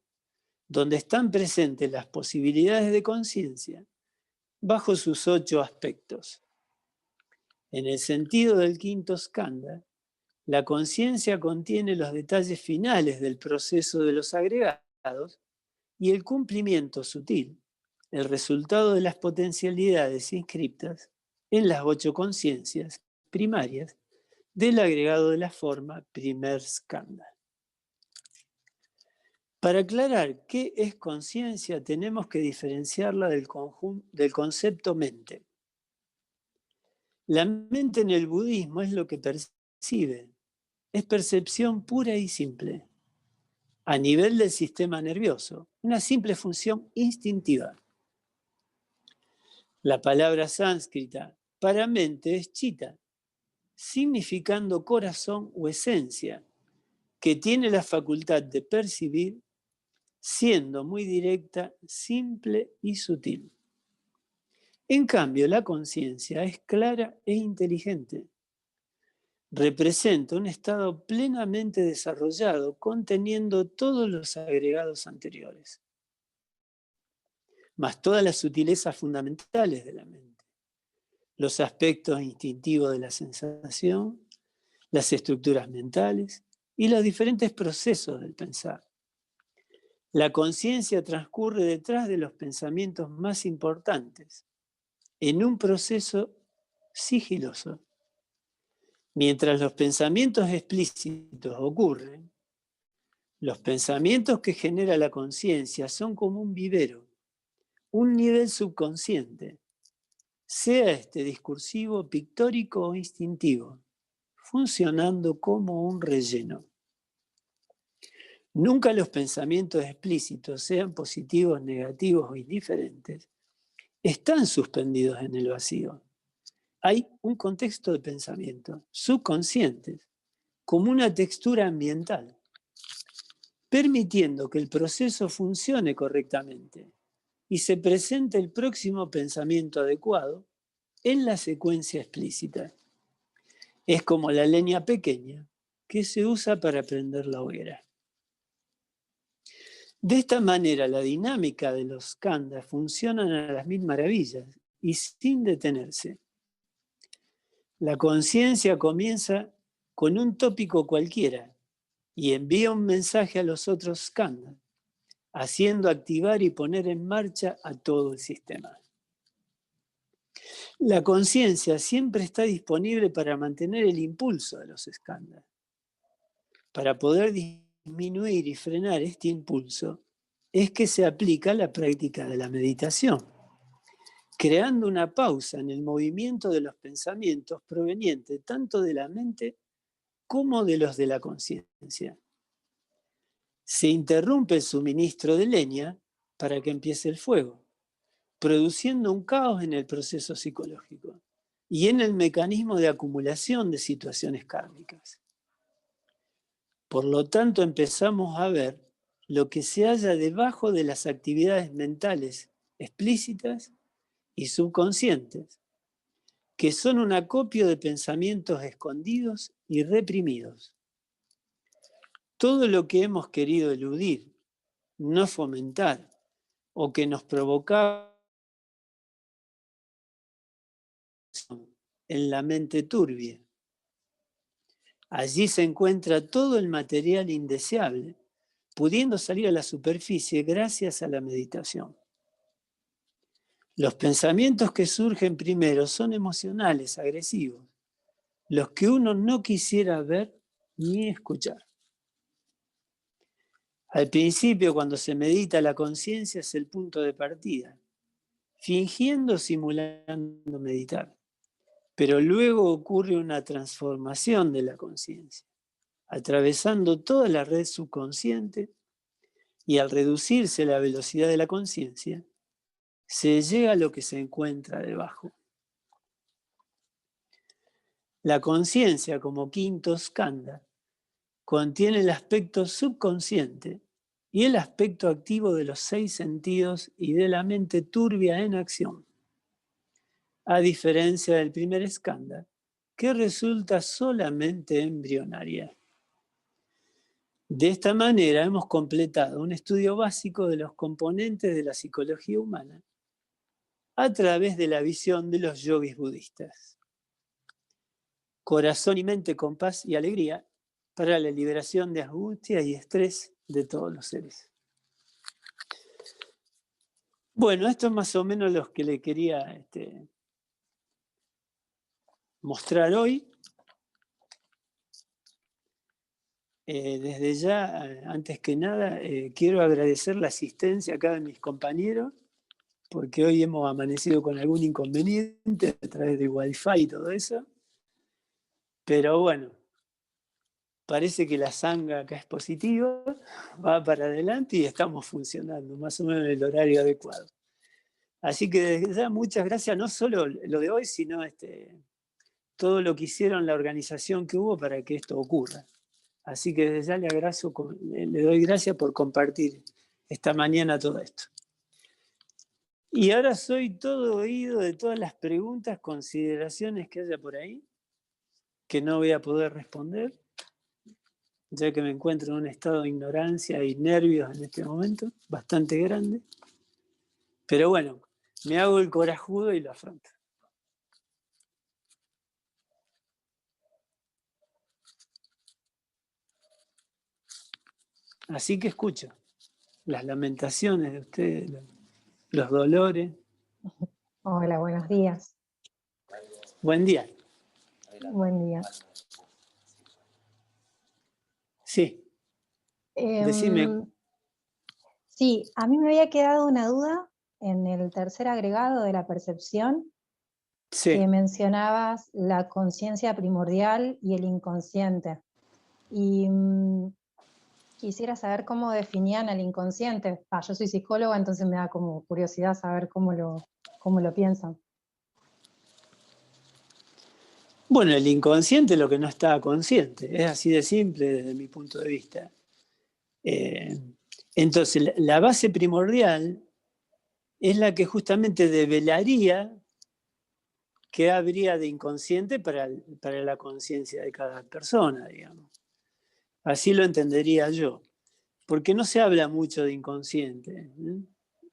donde están presentes las posibilidades de conciencia bajo sus 8 aspectos. En el sentido del quinto skandha, la conciencia contiene los detalles finales del proceso de los agregados y el cumplimiento sutil, el resultado de las potencialidades inscriptas en las 8 conciencias primarias del agregado de la forma primer skandha. Para aclarar qué es conciencia, tenemos que diferenciarla del concepto mente. La mente en el budismo es lo que percibe, es percepción pura y simple, a nivel del sistema nervioso, una simple función instintiva. La palabra sánscrita para mente es chitta, significando corazón o esencia, que tiene la facultad de percibir, siendo muy directa, simple y sutil. En cambio, la conciencia es clara e inteligente. Representa un estado plenamente desarrollado, conteniendo todos los agregados anteriores, más todas las sutilezas fundamentales de la mente, los aspectos instintivos de la sensación, las estructuras mentales y los diferentes procesos del pensar. La conciencia transcurre detrás de los pensamientos más importantes, en un proceso sigiloso. Mientras los pensamientos explícitos ocurren, los pensamientos que genera la conciencia son como un vivero, un nivel subconsciente, sea este discursivo, pictórico o instintivo, funcionando como un relleno. Nunca los pensamientos explícitos, sean positivos, negativos o indiferentes, están suspendidos en el vacío. Hay un contexto de pensamiento, subconscientes, como una textura ambiental, permitiendo que el proceso funcione correctamente y se presente el próximo pensamiento adecuado en la secuencia explícita. Es como la leña pequeña que se usa para prender la hoguera. De esta manera, la dinámica de los skandhas funciona a las mil maravillas y sin detenerse. La conciencia comienza con un tópico cualquiera y envía un mensaje a los otros skandhas, haciendo activar y poner en marcha a todo el sistema. La conciencia siempre está disponible para mantener el impulso de los skandhas. Para poder disminuir y frenar este impulso, es que se aplica la práctica de la meditación, creando una pausa en el movimiento de los pensamientos provenientes tanto de la mente como de los de la conciencia. Se interrumpe el suministro de leña para que empiece el fuego, produciendo un caos en el proceso psicológico y en el mecanismo de acumulación de situaciones kármicas. Por lo tanto, empezamos a ver lo que se halla debajo de las actividades mentales explícitas y subconscientes, que son un acopio de pensamientos escondidos y reprimidos. Todo lo que hemos querido eludir, no fomentar o que nos provocaba en la mente turbia. Allí se encuentra todo el material indeseable, pudiendo salir a la superficie gracias a la meditación. Los pensamientos que surgen primero son emocionales, agresivos, los que uno no quisiera ver ni escuchar. Al principio, cuando se medita, la conciencia es el punto de partida, fingiendo, simulando meditar. Pero luego ocurre una transformación de la conciencia, atravesando toda la red subconsciente, y al reducirse la velocidad de la conciencia, se llega a lo que se encuentra debajo. La conciencia, como quinto skandha, contiene el aspecto subconsciente y el aspecto activo de los 6 sentidos y de la mente turbia en acción, a diferencia del primer skandha, que resulta solamente embrionaria. De esta manera hemos completado un estudio básico de los componentes de la psicología humana a través de la visión de los yogis budistas. Corazón y mente con paz y alegría para la liberación de angustia y estrés de todos los seres. Bueno, esto es más o menos lo que le quería mostrar hoy. Desde ya, antes que nada, quiero agradecer la asistencia acá de mis compañeros, porque hoy hemos amanecido con algún inconveniente a través de Wi-Fi y todo eso. Pero bueno, parece que la sangha acá es positiva, va para adelante y estamos funcionando más o menos en el horario adecuado. Así que desde ya muchas gracias, no solo lo de hoy, sino todo lo que hicieron, la organización que hubo para que esto ocurra. Así que desde ya le doy gracias por compartir esta mañana todo esto. Y ahora soy todo oído de todas las preguntas, consideraciones que haya por ahí, que no voy a poder responder, ya que me encuentro en un estado de ignorancia y nervios en este momento, bastante grande. Pero bueno, me hago el corajudo y lo afronto. Así que escucho las lamentaciones de ustedes, los dolores. Hola, buenos días. Buen día. Buen día. Sí. Decime. Sí, a mí me había quedado una duda en el tercer agregado de la percepción, Sí. que mencionabas la conciencia primordial y el inconsciente. Y quisiera saber cómo definían al inconsciente. Yo soy psicóloga, entonces me da como curiosidad saber cómo lo piensan. Bueno, el inconsciente es lo que no está consciente, es así de simple desde mi punto de vista. Entonces, la base primordial es la que justamente develaría qué habría de inconsciente para la conciencia de cada persona, digamos. Así lo entendería yo, porque no se habla mucho de inconsciente, ¿eh?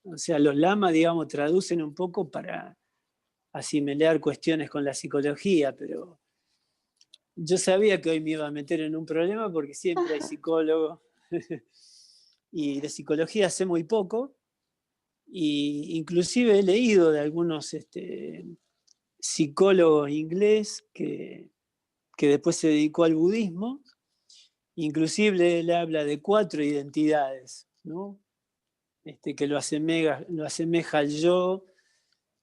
O sea, los lamas, digamos, traducen un poco para asimilar cuestiones con la psicología, pero yo sabía que hoy me iba a meter en un problema porque siempre hay psicólogos y de psicología sé muy poco, y inclusive he leído de algunos psicólogos inglés que después se dedicó al budismo. Inclusive él habla de 4 identidades, ¿no? Que lo asemeja al yo,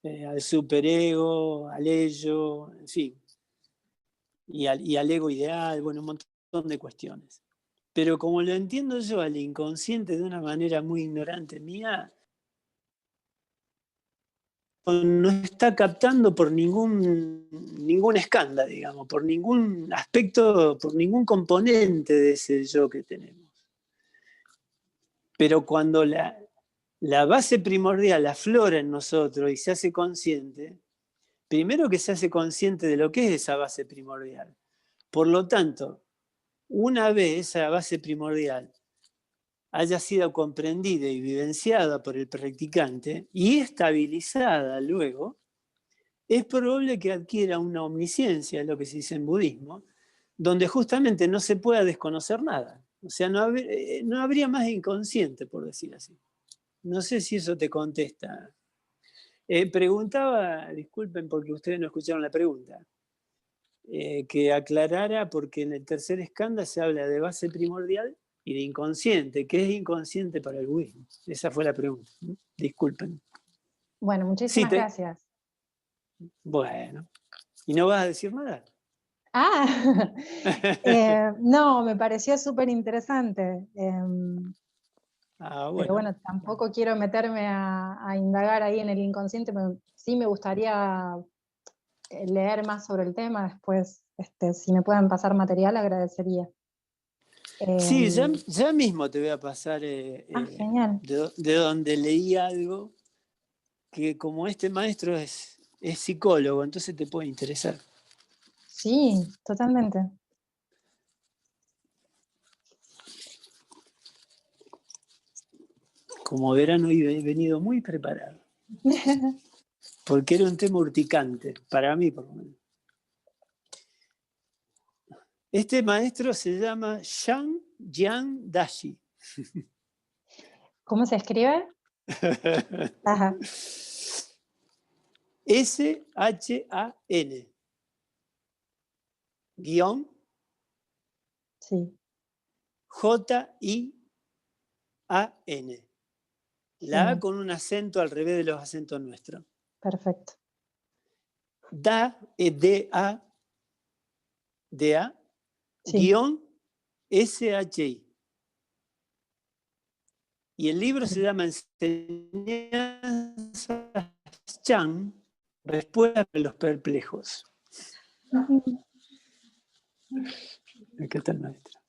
al superego, al ello, en fin, y al ego ideal, bueno, un montón de cuestiones. Pero como lo entiendo yo al inconsciente de una manera muy ignorante mía, no está captando por ningún escándalo, digamos, por ningún aspecto, por ningún componente de ese yo que tenemos. Pero cuando la base primordial aflora en nosotros y se hace consciente, primero que se hace consciente de lo que es esa base primordial. Por lo tanto, una vez esa base primordial haya sido comprendida y vivenciada por el practicante y estabilizada luego, es probable que adquiera una omnisciencia, lo que se dice en budismo, donde justamente no se pueda desconocer nada. O sea, no habría más inconsciente, por decir así. No sé si eso te contesta. Preguntaba, disculpen porque ustedes no escucharon la pregunta, que aclarara porque en el tercer skandha se habla de base primordial y de inconsciente. ¿Qué es inconsciente para el budismo? Esa fue la pregunta. Disculpen. Bueno, Sí, muchísimas gracias. Bueno. ¿Y no vas a decir nada? Ah, no, me pareció súper interesante. Ah, Pero bueno. bueno, tampoco quiero meterme a indagar ahí en el inconsciente, pero sí me gustaría leer más sobre el tema después. Si me pueden pasar material, agradecería. Sí, ya mismo te voy a pasar Genial. de donde leí algo que como este maestro es psicólogo, entonces te puede interesar. Sí, totalmente. Como verán, hoy he venido muy preparado. Porque era un tema urticante, para mí por lo menos. Este maestro se llama Shang Jian Dashi. ¿Cómo se escribe? Ajá. S-H-A-N guión Sí. J-I-A-N. La A Genial. con un acento al revés de los acentos nuestros. Perfecto. D-A, Sí. guión S-H-I. Y el libro se llama Enseñanzas Chan, Respuesta a los perplejos. Acá está el maestro.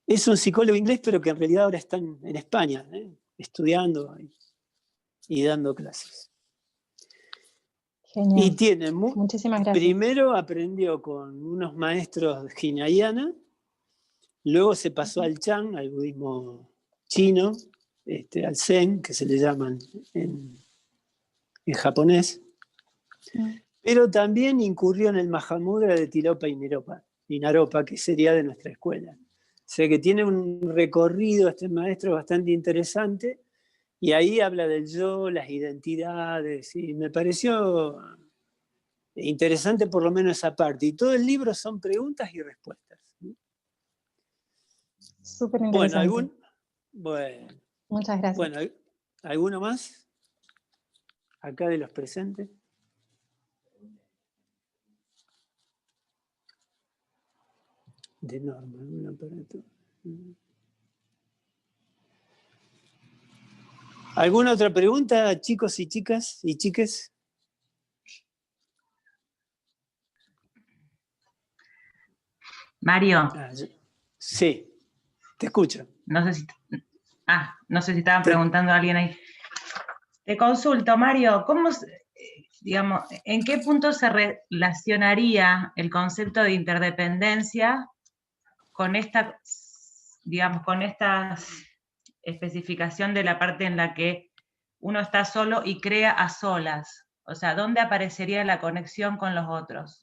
Es un psicólogo inglés, pero que en realidad ahora está en España, estudiando y dando clases. Genial. Y tiene, Muchísimas gracias. primero aprendió con unos maestros Hinayana, luego se pasó al Chan, al budismo chino, al Zen, que se le llaman en japonés, pero también incurrió en el Mahamudra de Tilopa y Naropa, que sería de nuestra escuela. O sea que tiene un recorrido este maestro bastante interesante, y ahí habla del yo, las identidades, y me pareció interesante por lo menos esa parte. Y todo el libro son preguntas y respuestas. Súper interesante. Bueno, Muchas gracias. bueno, ¿alguno más? Acá de los presentes. De Norma, un aparato. ¿Alguna otra pregunta, chicos y chicas y chiques? Mario. Sí, te escucho. No sé si estaban preguntando a alguien ahí. Te consulto, Mario, digamos, ¿en qué punto se relacionaría el concepto de interdependencia con esta especificación de la parte en la que uno está solo y crea a solas? O sea, ¿dónde aparecería la conexión con los otros?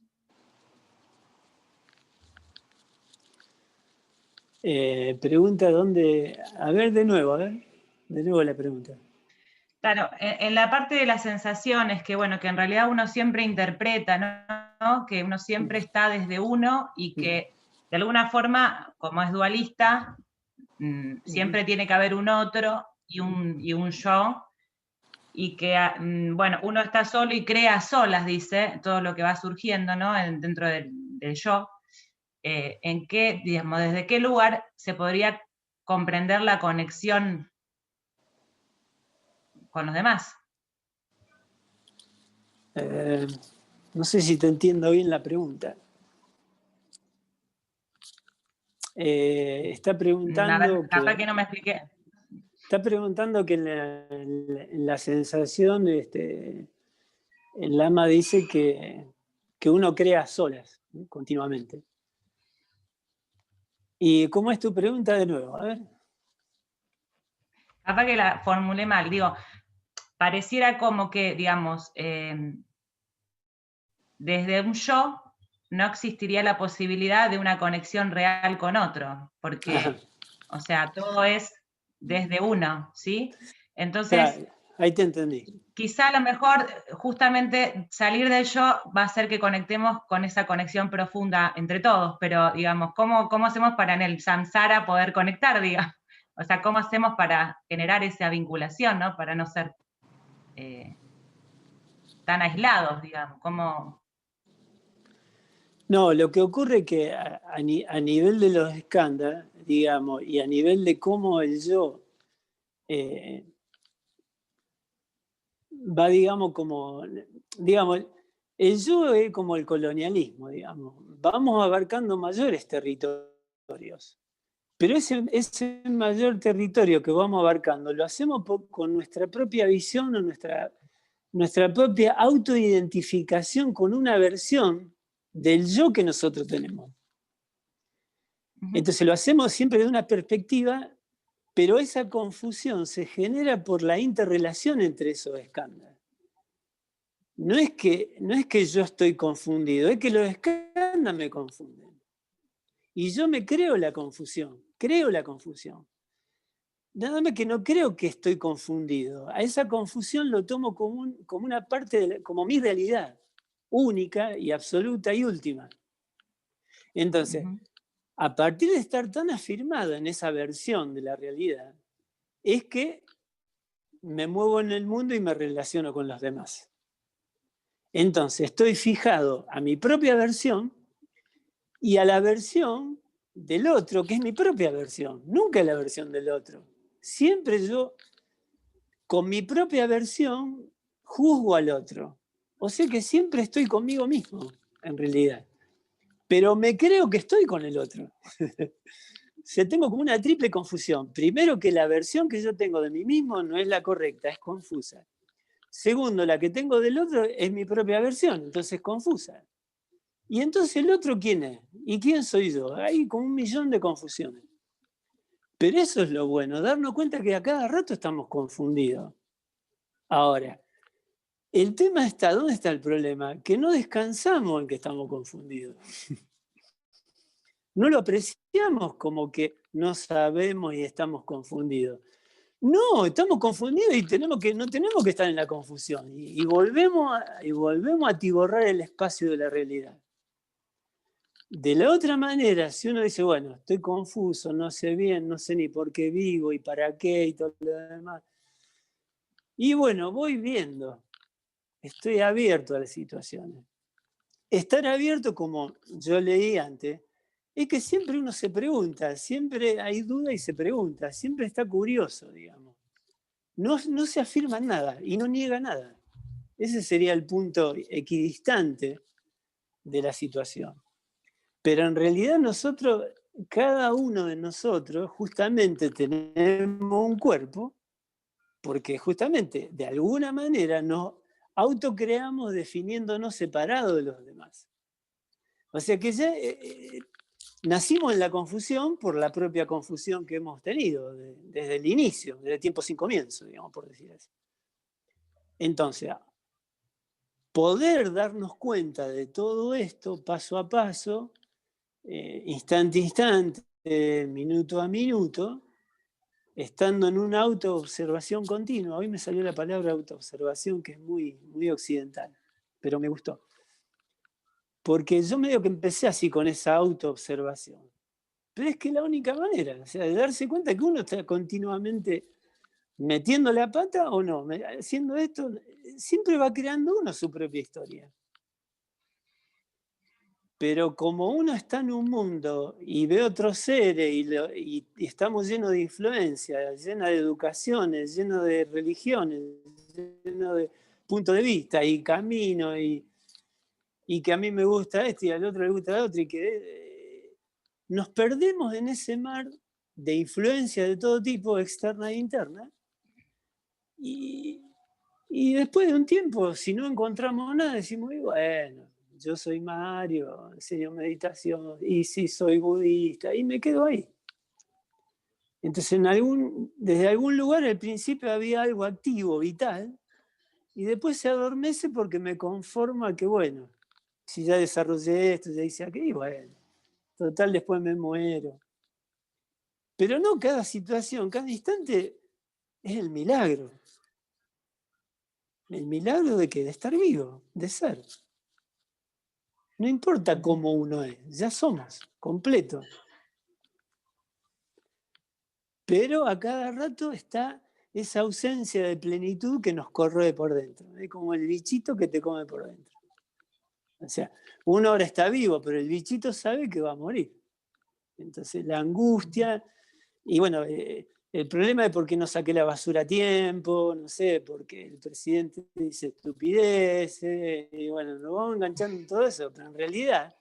Pregunta dónde. A ver, de nuevo la pregunta. Claro, en la parte de las sensaciones, que bueno, que en realidad uno siempre interpreta, ¿no? Que uno siempre está desde uno y que de alguna forma, como es dualista, siempre tiene que haber un otro y un yo, y que, bueno, uno está solo y crea solas, dice, todo lo que va surgiendo, ¿no? Dentro del yo. ¿En qué, digamos, desde qué lugar se podría comprender la conexión con los demás? No sé si te entiendo bien la pregunta. Está preguntando. Capaz que no me expliqué. Está preguntando que en la sensación, el Lama dice que uno crea a solas, ¿no? Continuamente. ¿Y cómo es tu pregunta de nuevo? A ver. Capaz que la formulé mal. Digo, pareciera como que, digamos, desde un yo no existiría la posibilidad de una conexión real con otro, porque, o sea, todo es desde uno, ¿sí? Entonces, Claro. Ahí te entendí. Quizá a lo mejor justamente salir del yo va a hacer que conectemos con esa conexión profunda entre todos, pero digamos, ¿cómo hacemos para en el samsara poder conectar, digamos? O sea, ¿cómo hacemos para generar esa vinculación, ¿no? Para no ser tan aislados, digamos. No, lo que ocurre es que a nivel de los escándalos, digamos, y a nivel de cómo el yo va, digamos, el yo es como el colonialismo, digamos. Vamos abarcando mayores territorios. Pero ese mayor territorio que vamos abarcando lo hacemos con nuestra propia visión o nuestra propia autoidentificación con una versión del yo que nosotros tenemos. Entonces lo hacemos siempre de una perspectiva, pero esa confusión se genera por la interrelación entre esos escándalos. No es que yo estoy confundido, es que los escándalos me confunden. Y yo me creo la confusión. Nada más que no creo que estoy confundido. A esa confusión lo tomo como una parte, como mi realidad, única y absoluta y última. Entonces, a partir de estar tan afirmado en esa versión de la realidad, es que me muevo en el mundo y me relaciono con los demás. Entonces, estoy fijado a mi propia versión y a la versión del otro, que es mi propia versión, nunca la versión del otro. Siempre yo, con mi propia versión, juzgo al otro. O sea que siempre estoy conmigo mismo, en realidad. Pero me creo que estoy con el otro. Tengo como una triple confusión. Primero, que la versión que yo tengo de mí mismo no es la correcta, es confusa. Segundo, la que tengo del otro es mi propia versión, entonces es confusa. Y entonces el otro, ¿quién es? ¿Y quién soy yo? Hay como 1.000.000 de confusiones. Pero eso es lo bueno, darnos cuenta que a cada rato estamos confundidos. Ahora, el tema está, ¿dónde está el problema? Que no descansamos en que estamos confundidos. No lo apreciamos como que no sabemos y estamos confundidos. No, estamos confundidos y no tenemos que estar en la confusión. Y volvemos a atiborrar el espacio de la realidad. De la otra manera, si uno dice, bueno, estoy confuso, no sé bien, no sé ni por qué vivo y para qué y todo lo demás. Y bueno, voy viendo, estoy abierto a las situaciones. Estar abierto, como yo leí antes, es que siempre uno se pregunta, siempre hay duda y se pregunta, siempre está curioso, digamos. No se afirma nada y no niega nada. Ese sería el punto equidistante de la situación. Pero en realidad nosotros, cada uno de nosotros, justamente tenemos un cuerpo, porque justamente de alguna manera nos autocreamos definiéndonos separados de los demás. O sea que ya nacimos en la confusión por la propia confusión que hemos tenido desde el inicio, desde tiempo sin comienzo, digamos, por decir así. Entonces, poder darnos cuenta de todo esto paso a paso, instante a instante, minuto a minuto, estando en una autoobservación continua. Hoy me salió la palabra autoobservación, que es muy, muy occidental, pero me gustó. Porque yo medio que empecé así con esa autoobservación. Pero es que es la única manera, o sea, de darse cuenta que uno está continuamente metiendo la pata o no, haciendo esto, siempre va creando uno su propia historia. Pero como uno está en un mundo y ve otros seres y estamos llenos de influencias, llenos de educaciones, llenos de religiones, llenos de puntos de vista y camino, y que a mí me gusta esto y al otro le gusta el otro, y que nos perdemos en ese mar de influencias de todo tipo, externa e interna, y después de un tiempo, si no encontramos nada, decimos, bueno, yo soy Mario, enseño meditación, y sí soy budista, y me quedo ahí. Entonces, desde algún lugar al principio había algo activo, vital, y después se adormece porque me conformo a que, bueno, si ya desarrollé esto, ya hice aquello, bueno, total, después me muero. Pero no, cada situación, cada instante es el milagro. El milagro de qué? De estar vivo, de ser. No importa cómo uno es, ya somos, completo. Pero a cada rato está esa ausencia de plenitud que nos corroe por dentro. Es como el bichito que te come por dentro. O sea, uno ahora está vivo, pero el bichito sabe que va a morir. Entonces la angustia, y bueno, el problema es por qué no saqué la basura a tiempo, no sé, porque el presidente dice estupideces, y bueno, nos vamos enganchando en todo eso, pero en realidad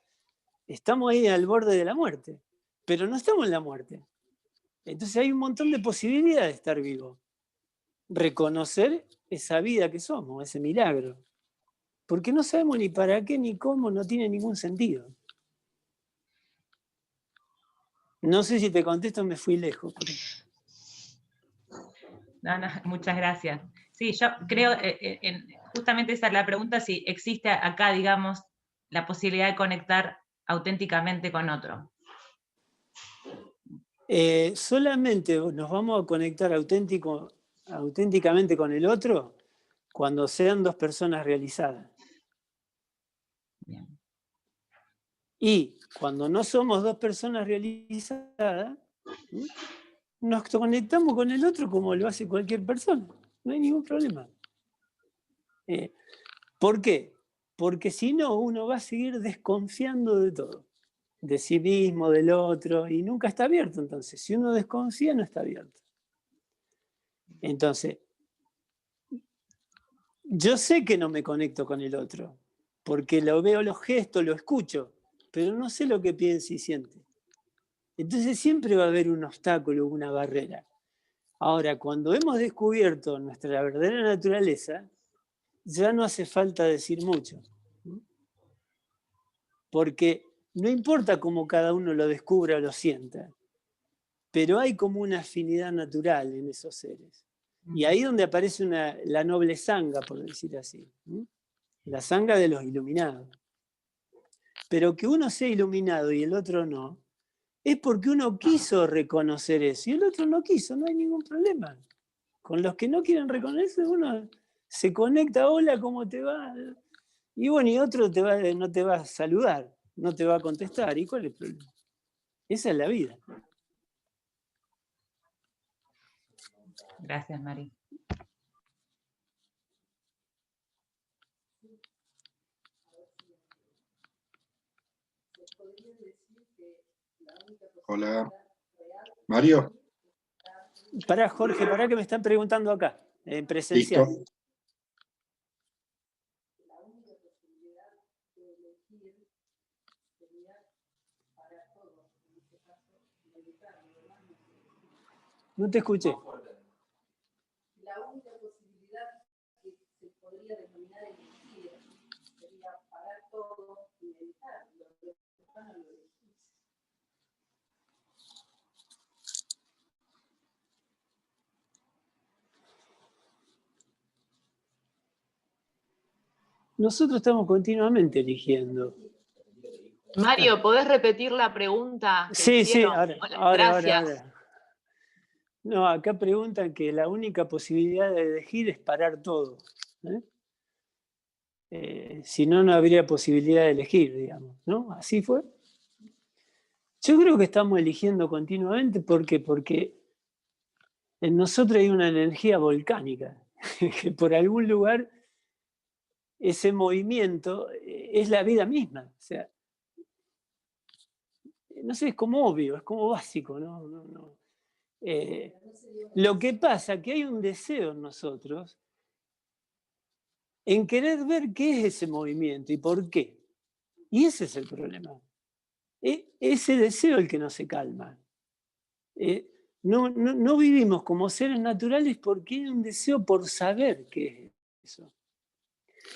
estamos ahí al borde de la muerte, pero no estamos en la muerte. Entonces hay un montón de posibilidades de estar vivo. Reconocer esa vida que somos, ese milagro. Porque no sabemos ni para qué ni cómo, no tiene ningún sentido. No sé si te contesto, me fui lejos. No, muchas gracias. Sí, yo creo, justamente esa es la pregunta, si existe acá, digamos, la posibilidad de conectar auténticamente con otro. Solamente nos vamos a conectar auténticamente con el otro cuando sean dos personas realizadas. Bien. Y cuando no somos dos personas realizadas, nos conectamos con el otro como lo hace cualquier persona. No hay ningún problema. ¿Por qué? Porque si no, uno va a seguir desconfiando de todo. De sí mismo, del otro, y nunca está abierto. Entonces, si uno desconfía, no está abierto. Entonces, yo sé que no me conecto con el otro, porque lo veo los gestos, lo escucho, pero no sé lo que piensa y siente. Entonces siempre va a haber un obstáculo, una barrera. Ahora, cuando hemos descubierto nuestra verdadera naturaleza, ya no hace falta decir mucho. Porque no importa cómo cada uno lo descubra o lo sienta, pero hay como una afinidad natural en esos seres. Y ahí es donde aparece la noble sangha, por decir así. La sangha de los iluminados. Pero que uno sea iluminado y el otro no, es porque uno quiso reconocer eso y el otro no quiso, no hay ningún problema. Con los que no quieren reconocer, uno se conecta, hola, ¿cómo te va? Y bueno, y otro no te va a saludar, no te va a contestar. ¿Y cuál es el problema? Esa es la vida. Gracias, Mari. Hola. Mario. Pará, Jorge, pará que me están preguntando acá, en presencial. Listo. No te escuché. La única posibilidad que se podría denominar elegir sería parar todo y meditar. Los que están a lo elegir. Nosotros estamos continuamente eligiendo. Mario, ¿podés repetir la pregunta? Sí, Gracias. ahora. No, acá preguntan que la única posibilidad de elegir es parar todo. Si no, no habría posibilidad de elegir, digamos, ¿no? Así fue. Yo creo que estamos eligiendo continuamente porque en nosotros hay una energía volcánica, que por algún lugar ese movimiento es la vida misma. O sea, no sé, es como obvio, es como básico, ¿no? Lo que pasa es que hay un deseo en nosotros en querer ver qué es ese movimiento y por qué. Y ese es el problema. Ese deseo el que no se calma. No vivimos como seres naturales porque hay un deseo por saber qué es eso.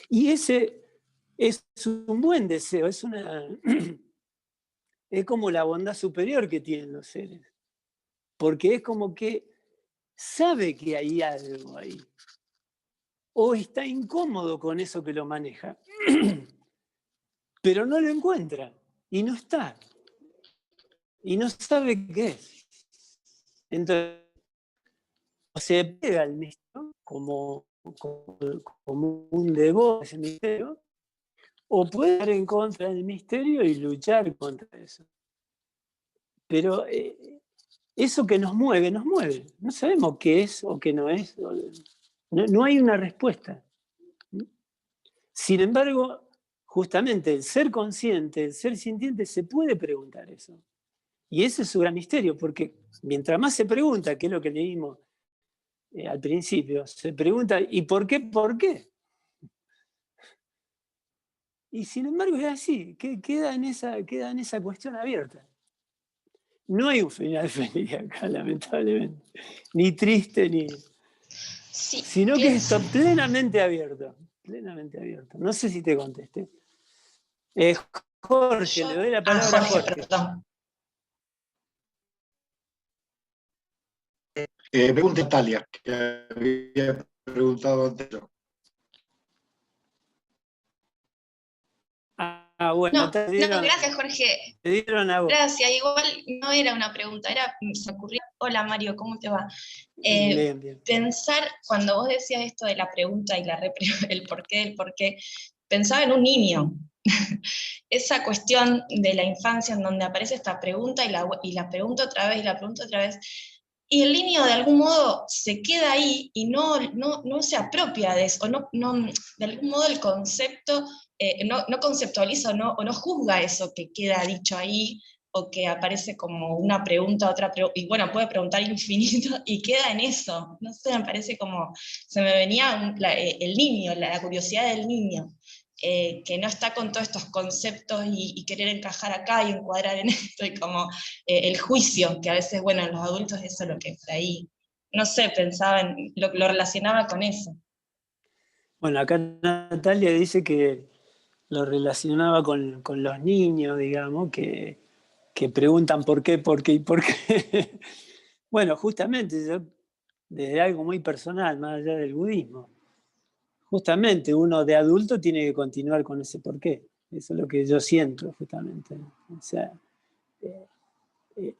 Y ese es un buen deseo, es como la bondad superior que tienen los seres. Porque es como que sabe que hay algo ahí. O está incómodo con eso que lo maneja. Pero no lo encuentra. Y no está. Y no sabe qué es. Entonces, se pega al mismo como como un devoto de ese misterio, o puede estar en contra del misterio y luchar contra eso. Pero eso que nos mueve, nos mueve. No sabemos qué es o qué no es. No hay una respuesta. Sin embargo, justamente el ser consciente, el ser sintiente, se puede preguntar eso. Y ese es su gran misterio, porque mientras más se pregunta, que es lo que leímos al principio, se pregunta, ¿y por qué? ¿Por qué? Y sin embargo es así, queda en esa cuestión abierta. No hay un final feliz acá, lamentablemente. Ni triste, Sí, sino que está pienso. plenamente abierto. Plenamente abierto. No sé si te contesté. Jorge, le doy la palabra a Jorge, Jorge. perdón. Pregunta Natalia, que había preguntado antes yo. Bueno, No, gracias, Jorge. te dieron a vos. Gracias. Igual no era una pregunta, se me ocurrió. Hola, Mario, ¿cómo te va? Bien. Pensar, cuando vos decías esto de la pregunta y el por qué, pensaba en un niño. Esa cuestión de la infancia en donde aparece esta pregunta y la pregunta otra vez y la pregunta otra vez. Y el niño de algún modo se queda ahí y no se apropia de eso, de algún modo el concepto no conceptualiza o no juzga eso que queda dicho ahí, o que aparece como una pregunta, otra pregunta, y bueno, puede preguntar infinito y queda en eso. No sé, me parece como, se me venía el niño, la curiosidad del niño. Que no está con todos estos conceptos y querer encajar acá y encuadrar en esto, y como el juicio, que a veces, bueno, en los adultos eso es lo que por ahí, no sé, pensaba lo relacionaba con eso. Bueno, acá Natalia dice que lo relacionaba con los niños, digamos, que preguntan por qué y por qué. Bueno, justamente, yo, desde algo muy personal, más allá del budismo, justamente uno de adulto tiene que continuar con ese por qué. Eso es lo que yo siento, justamente. O sea,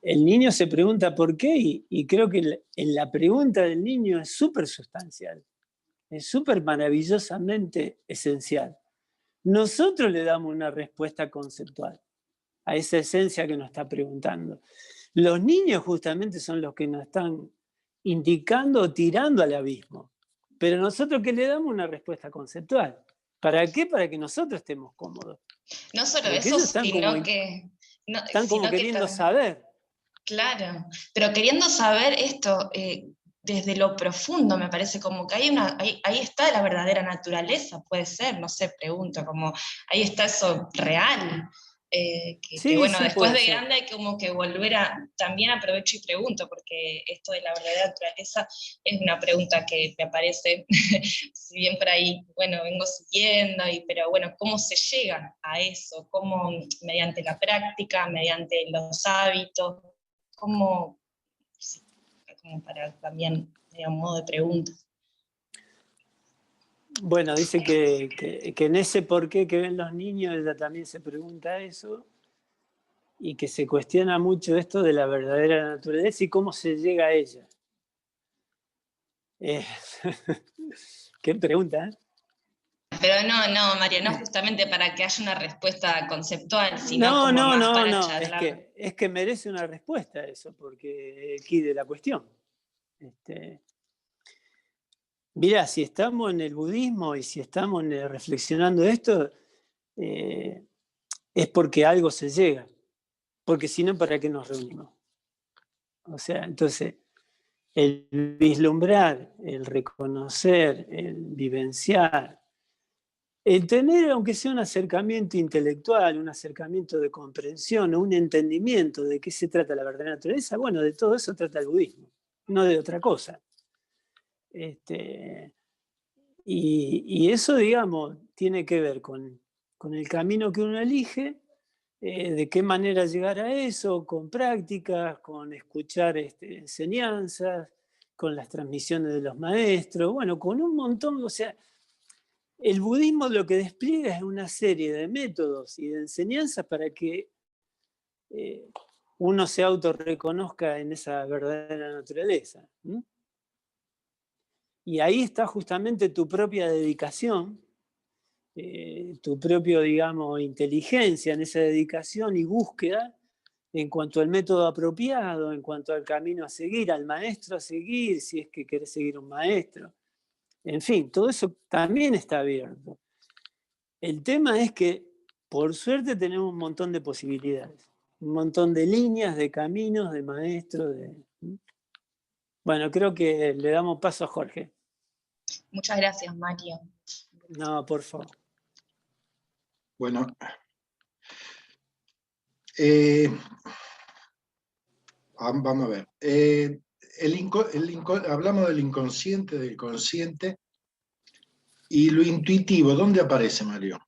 el niño se pregunta por qué y creo que en la pregunta del niño es súper sustancial, es súper maravillosamente esencial. Nosotros le damos una respuesta conceptual a esa esencia que nos está preguntando. Los niños justamente son los que nos están indicando o tirando al abismo. Pero nosotros que le damos una respuesta conceptual. ¿Para qué? Para que nosotros estemos cómodos. No solo Porque eso, ellos están sino como queriendo saber. Claro, pero queriendo saber esto desde lo profundo, me parece como que ahí está la verdadera naturaleza, puede ser, no sé, pregunto, como ahí está eso real. Que bueno, Sí, después puede de ser. grande hay como que volver también aprovecho y pregunto, porque esto de la verdadera naturaleza es una pregunta que me aparece, si bien por ahí, bueno, vengo siguiendo, pero bueno, ¿cómo se llega a eso? ¿Cómo mediante la práctica, mediante los hábitos? Como para también, a modo de pregunta. Bueno, dice que en ese porqué que ven los niños, ella también se pregunta eso y que se cuestiona mucho esto de la verdadera naturaleza y cómo se llega a ella. Qué pregunta, ¿eh? Pero no, María, no justamente para que haya una respuesta conceptual, sino No, como más para no, charlar. es que merece una respuesta eso, porque aquí de la cuestión. Mirá, si estamos en el budismo y si estamos reflexionando esto, es porque algo se llega, porque si no, ¿para qué nos reunimos? O sea, entonces, el vislumbrar, el reconocer, el vivenciar, el tener, aunque sea un acercamiento intelectual, un acercamiento de comprensión o un entendimiento de qué se trata la verdadera naturaleza, bueno, de todo eso trata el budismo, no de otra cosa. Y eso, digamos, tiene que ver con el camino que uno elige, de qué manera llegar a eso, con prácticas, con escuchar enseñanzas, con las transmisiones de los maestros, bueno, con un montón, o sea, el budismo lo que despliega es una serie de métodos y de enseñanzas para que uno se autorreconozca en esa verdadera naturaleza. Y ahí está justamente tu propia dedicación, tu propio, digamos, inteligencia en esa dedicación y búsqueda en cuanto al método apropiado, en cuanto al camino a seguir, al maestro a seguir, si es que querés seguir un maestro. En fin, todo eso también está abierto. El tema es que, por suerte, tenemos un montón de posibilidades, un montón de líneas, de caminos, de maestros. Bueno, creo que le damos paso a Jorge. Muchas gracias, Mario. No, por favor. Bueno, vamos a ver. Hablamos del inconsciente, del consciente, y lo intuitivo, ¿dónde aparece, Mario?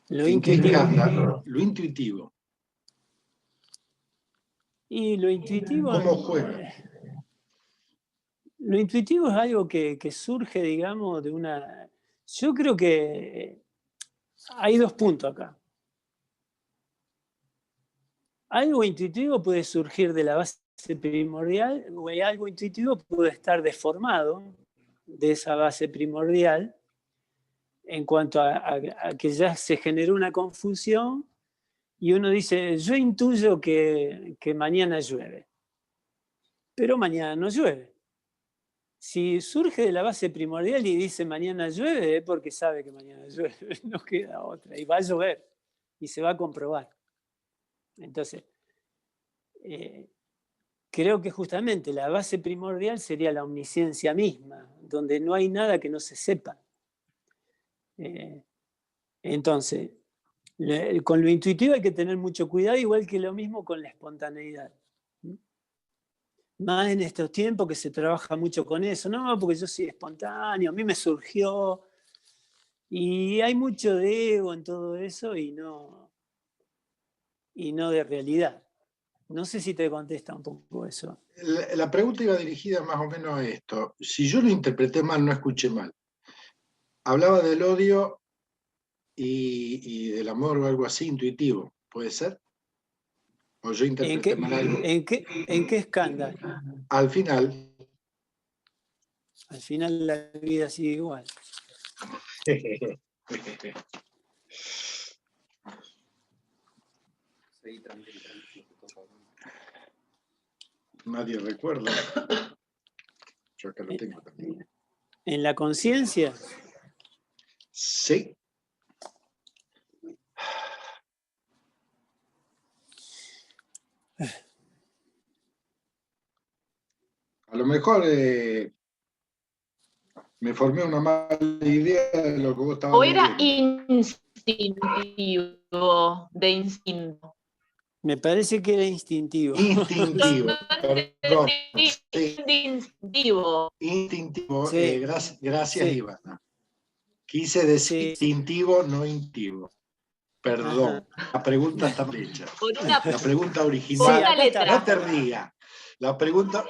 Lo ¿En qué intuitivo. escala? Lo intuitivo. Y lo intuitivo. ¿Cómo juega? Lo intuitivo es algo que surge, digamos, de una. Yo creo que hay dos puntos acá. Algo intuitivo puede surgir de la base primordial, o algo intuitivo puede estar deformado de esa base primordial en cuanto a que ya se generó una confusión y uno dice, yo intuyo que mañana llueve, pero mañana no llueve. Si surge de la base primordial y dice mañana llueve, es porque sabe que mañana llueve, no queda otra, y va a llover, y se va a comprobar. Entonces, creo que justamente la base primordial sería la omnisciencia misma, donde no hay nada que no se sepa. Entonces, con lo intuitivo hay que tener mucho cuidado, igual que lo mismo con la espontaneidad. Más en estos tiempos que se trabaja mucho con eso, no, porque yo soy espontáneo, a mí me surgió, y hay mucho de ego en todo eso y no de realidad. No sé si te contesta un poco eso. La pregunta iba dirigida más o menos a esto. Si yo lo interpreté mal, no escuché mal. Hablaba del odio y del amor o algo así intuitivo, ¿puede ser? ¿O yo interpreté mal algo? ¿En qué escándalo? Al final. Al final la vida sigue igual. Nadie recuerda. Yo acá lo tengo también. ¿En la conciencia? Sí. A lo mejor me formé una mala idea de lo que vos estabas ¿O era leyendo. instintivo, de instinto? Me parece que era instintivo. Instintivo, perdón. Sí. Instintivo. Instintivo, Sí. Gracias, Sí. Ivana. Quise decir Sí. instintivo, no intuitivo. Perdón, la pregunta está mal hecha. La pregunta original. Por una letra. No te rías. La pregunta.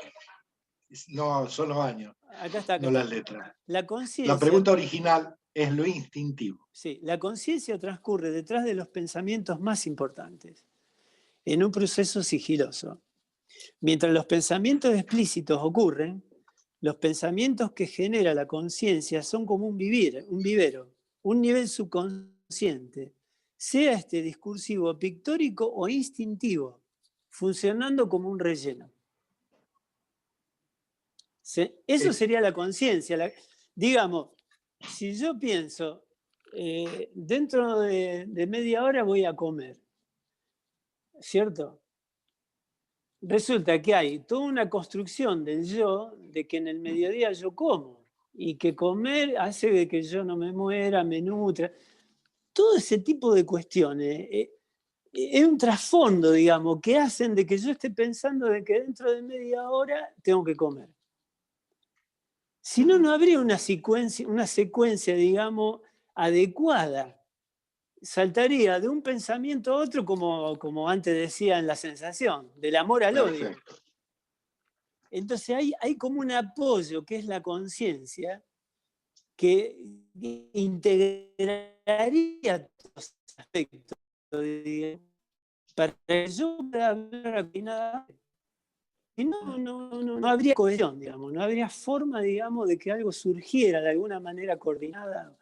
No, son los años. Acá está. No las letras. La conciencia. La pregunta original es lo instintivo. Sí, la conciencia transcurre detrás de los pensamientos más importantes, en un proceso sigiloso. Mientras los pensamientos explícitos ocurren, los pensamientos que genera la conciencia son como un vivero, un nivel subconsciente, sea este discursivo, pictórico o instintivo, funcionando como un relleno. Eso sería la conciencia. Digamos, si yo pienso, dentro de media hora voy a comer, ¿cierto? Resulta que hay toda una construcción del yo, de que en el mediodía yo como, y que comer hace de que yo no me muera, me nutra. Todo ese tipo de cuestiones es un trasfondo, digamos, que hacen de que yo esté pensando de que dentro de media hora tengo que comer. Si no, no habría una secuencia, digamos, adecuada. Saltaría de un pensamiento a otro, como antes decía en la sensación, del amor al odio. Perfecto. Entonces hay como un apoyo que es la conciencia que integraría todos los aspectos, digamos, para que yo pueda hablar aquí nada. no habría cohesión, digamos, no habría forma, digamos, de que algo surgiera de alguna manera coordinada.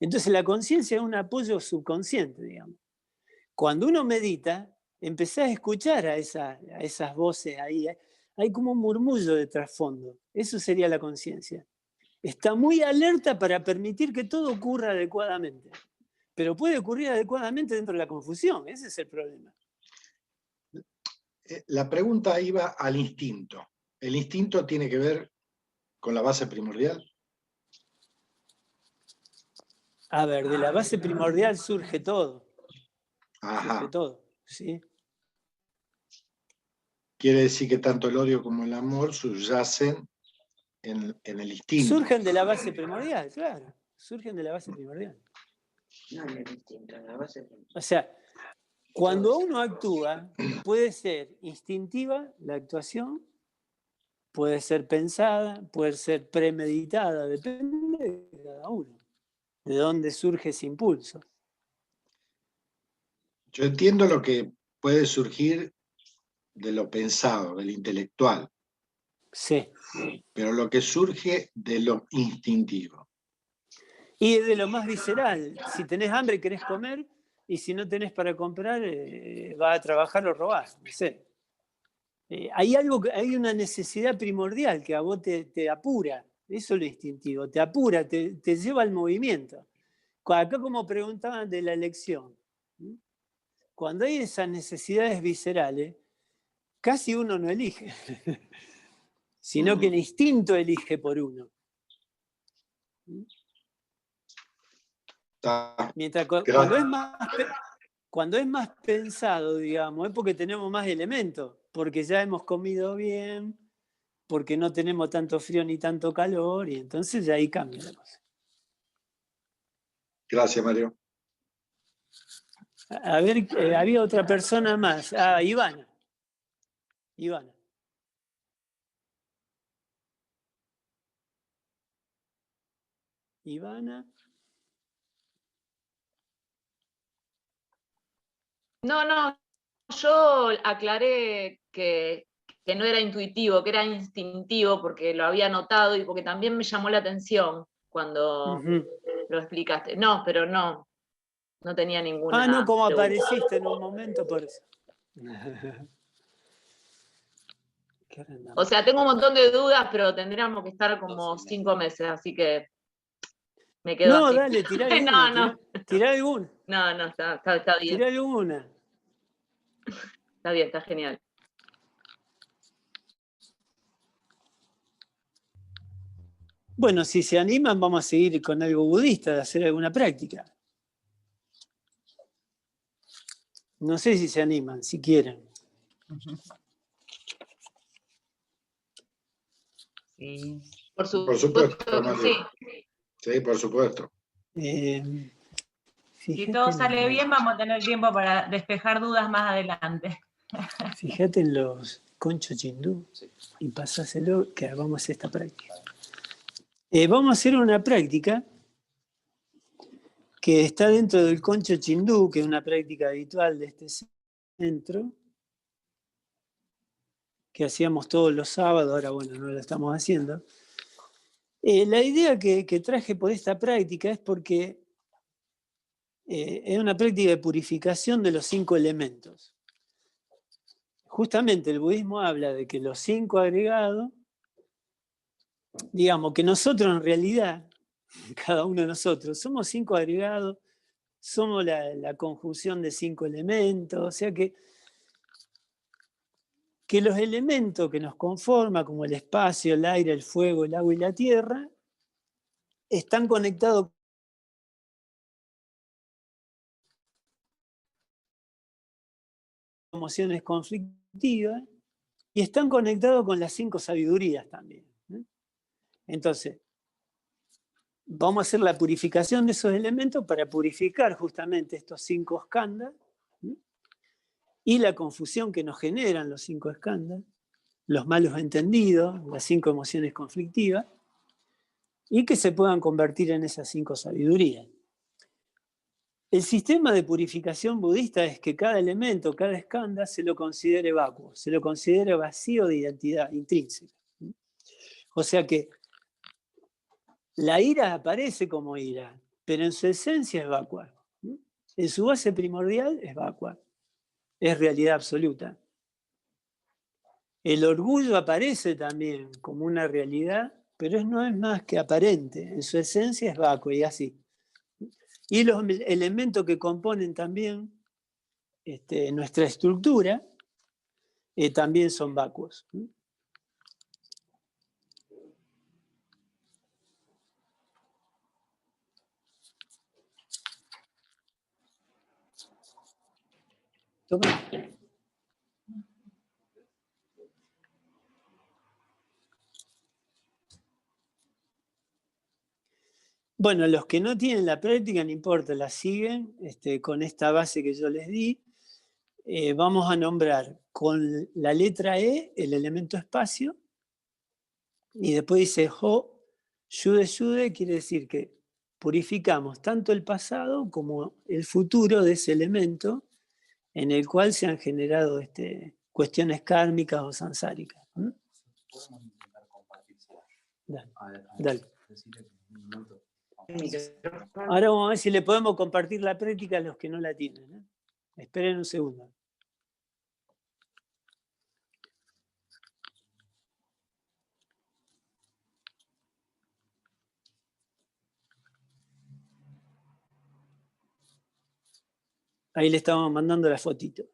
Entonces la conciencia es un apoyo subconsciente, digamos. Cuando uno medita, empezás a escuchar a esas voces ahí, hay como un murmullo de trasfondo. Eso sería la conciencia. Está muy alerta para permitir que todo ocurra adecuadamente. Pero puede ocurrir adecuadamente dentro de la confusión, ese es el problema. La pregunta iba al instinto. ¿El instinto tiene que ver con la base primordial? A ver, de la base primordial surge todo. Ajá. Surge todo, ¿sí? Quiere decir que tanto el odio como el amor subyacen en el instinto. Surgen de la base primordial, claro. Surgen de la base primordial. No en el instinto, en la base primordial. O sea, cuando uno actúa, puede ser instintiva la actuación, puede ser pensada, puede ser premeditada, depende de cada uno, de dónde surge ese impulso. Yo entiendo lo que puede surgir de lo pensado, del intelectual, Sí. pero lo que surge de lo instintivo. Y de lo más visceral, si tenés hambre querés comer, y si no tenés para comprar, vas a trabajar o robás, no sé. Hay una necesidad primordial que a vos te apura, eso es lo instintivo, te apura, te lleva al movimiento. Acá como preguntaban de la elección, cuando hay esas necesidades viscerales, casi uno no elige, sino que el instinto elige por uno. Mientras cuando es más pensado, digamos, es porque tenemos más elementos, porque ya hemos comido bien, porque no tenemos tanto frío ni tanto calor, y entonces ya ahí cambia la cosa. Gracias, Mario. A ver, había otra persona más. Ivana. Ivana. Ivana. No, yo aclaré que no era intuitivo, que era instintivo, porque lo había notado y porque también me llamó la atención cuando lo explicaste. No, pero no tenía ninguna. No, como pregunta. apareciste en un momento, por eso. O sea, tengo un montón de dudas, pero tendríamos que estar como 5 meses, así que me quedo No, así. dale, tirá alguna. No. Tirá alguna. No, está bien. Tirá alguna. Está bien, está genial. Bueno, si se animan, vamos a seguir con algo budista, de hacer alguna práctica. No sé si se animan, si quieren. Sí. Por supuesto, Mario. Sí. Sí, por supuesto. Si todo sale bien, vamos a tener tiempo para despejar dudas más adelante. Fíjate en los conchos chindú y pasáselo que vamos a hacer esta práctica. Vamos a hacer una práctica que está dentro del concho chindú, que es una práctica habitual de este centro, que hacíamos todos los sábados, ahora bueno, no lo estamos haciendo. La idea que traje por esta práctica es porque es una práctica de purificación de los 5 elementos. Justamente el budismo habla de que los 5 agregados, digamos que nosotros en realidad, cada uno de nosotros, somos 5 agregados, somos la conjunción de 5 elementos, o sea que los elementos que nos conforman, como el espacio, el aire, el fuego, el agua y la tierra, están conectados con emociones conflictivas y están conectados con las 5 sabidurías también. Entonces, vamos a hacer la purificación de esos elementos para purificar justamente estos 5 skandhas y la confusión que nos generan los 5 skandhas, los malos entendidos, las 5 emociones conflictivas, y que se puedan convertir en esas 5 sabidurías. El sistema de purificación budista es que cada elemento, cada skandha, se lo considere vacuo, se lo considere vacío de identidad intrínseca. O sea que la ira aparece como ira, pero en su esencia es vacua. En su base primordial es vacua, es realidad absoluta. El orgullo aparece también como una realidad, pero no es más que aparente, en su esencia es vacua y así. Y los elementos que componen también nuestra estructura también son vacuos. Toma. Bueno, los que no tienen la práctica, no importa, la siguen con esta base que yo les di. Vamos a nombrar con la letra E el elemento espacio, y después dice Ho, Yude Yude, quiere decir que purificamos tanto el pasado como el futuro de ese elemento en el cual se han generado cuestiones kármicas o sansáricas. Podemos intentar compartírsela. Dale. Ahora vamos a ver si le podemos compartir la práctica a los que no la tienen. Esperen un segundo. Ahí le estamos mandando la fotito.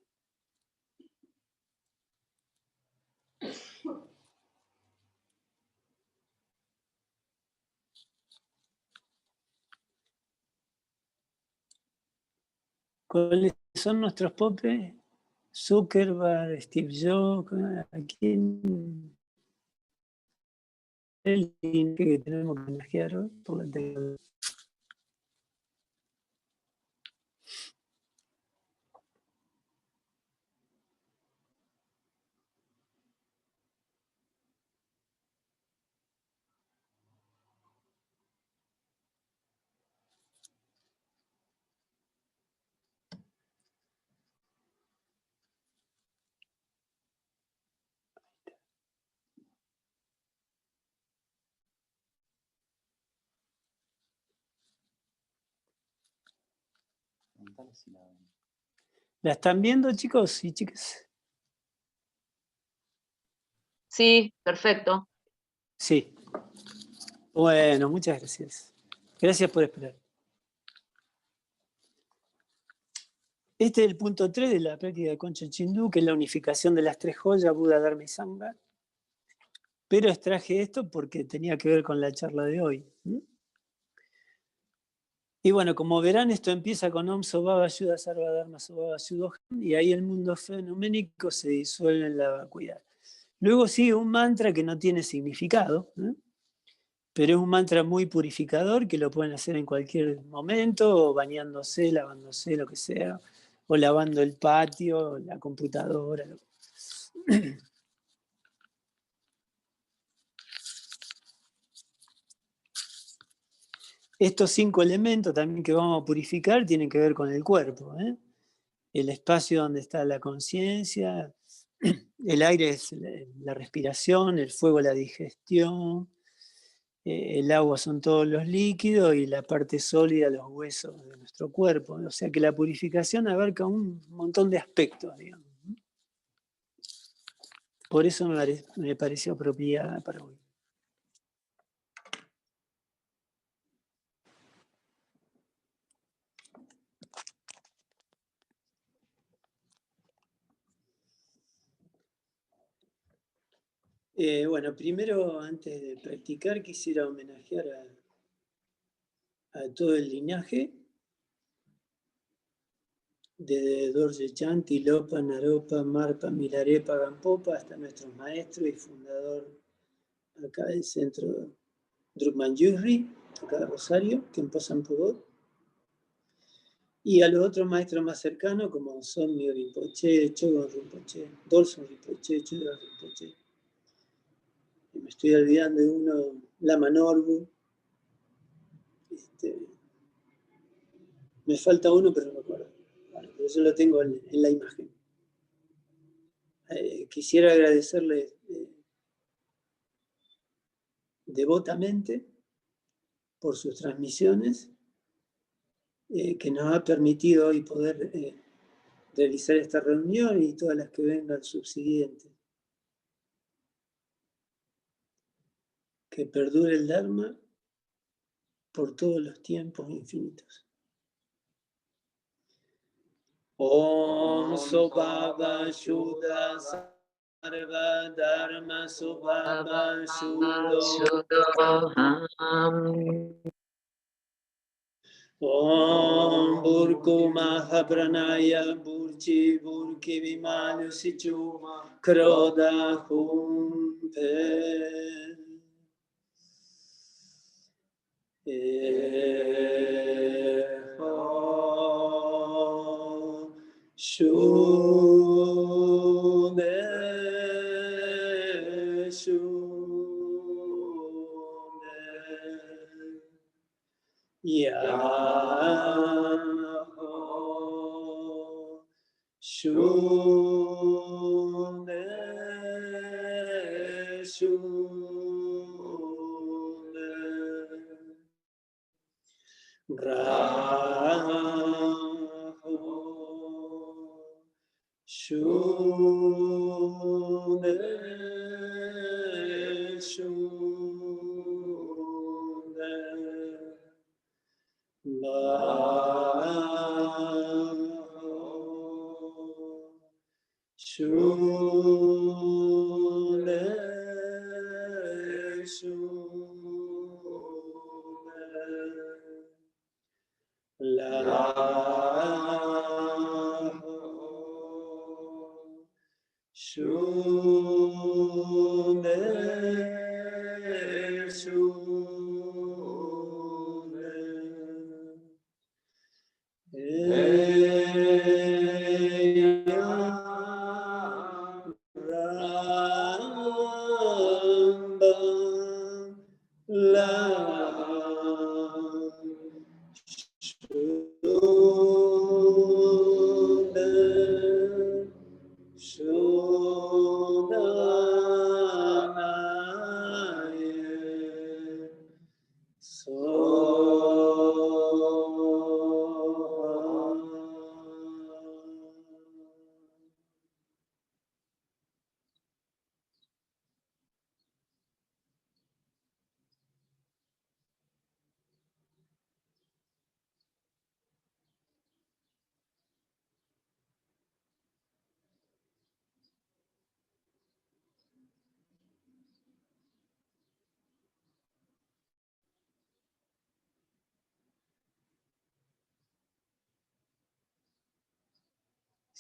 ¿Cuáles son nuestros popes? Zuckerberg, Steve Jobs, aquí el que tenemos que homenajear hoy por la tecnología. ¿La están viendo, chicos y chicas? Sí, perfecto. Sí. Bueno, muchas gracias. Gracias por esperar. Este es el punto 3 de la práctica de Concho Chindú, que es la unificación de las tres joyas, Buda, Dharma y Sangha. Pero extraje esto porque tenía que ver con la charla de hoy. Y bueno, como verán, esto empieza con Om Sobhava Yuda Sarva Dharma Sobhava Yudoham, y ahí el mundo fenoménico se disuelve en la vacuidad. Luego sigue un mantra que no tiene significado, pero es un mantra muy purificador que lo pueden hacer en cualquier momento, o bañándose, lavándose, lo que sea, o lavando el patio, la computadora. Estos 5 elementos también que vamos a purificar tienen que ver con el cuerpo. El espacio donde está la conciencia, el aire es la respiración, el fuego la digestión, el agua son todos los líquidos y la parte sólida los huesos de nuestro cuerpo. O sea que la purificación abarca un montón de aspectos, digamos. Por eso me pareció apropiada para hoy. Bueno, primero, antes de practicar, quisiera homenajear a todo el linaje, desde Dorje Chanti, Lopa, Naropa, Marpa, Milarepa, Gampopa, hasta nuestros maestros y fundador acá del centro Drukman Yusri, acá de Rosario, Khenpo Sampudot, y a los otros maestros más cercanos como Somnyo Rinpoche, Chogon Rinpoche, Dolson Rinpoche, Chodron Rinpoche. Y me estoy olvidando de uno, Lama Norbu, Me falta uno, pero no me acuerdo. Bueno, pero yo lo tengo en la imagen. Quisiera agradecerle devotamente por sus transmisiones, que nos ha permitido hoy poder realizar esta reunión y todas las que vengan subsiguientes. Que perdure el Dharma por todos los tiempos infinitos. Om Sobhava Shuddha Sarva Dharma Sobhava Shuddho Om Burku Mahabranaya Burchi Burki Vimalu Sichu Kroda Humpe Shume Shume Yaho Shume Shume Raho Shume Shume Maho Shume Shume Laho Shume Shume Eya Rambam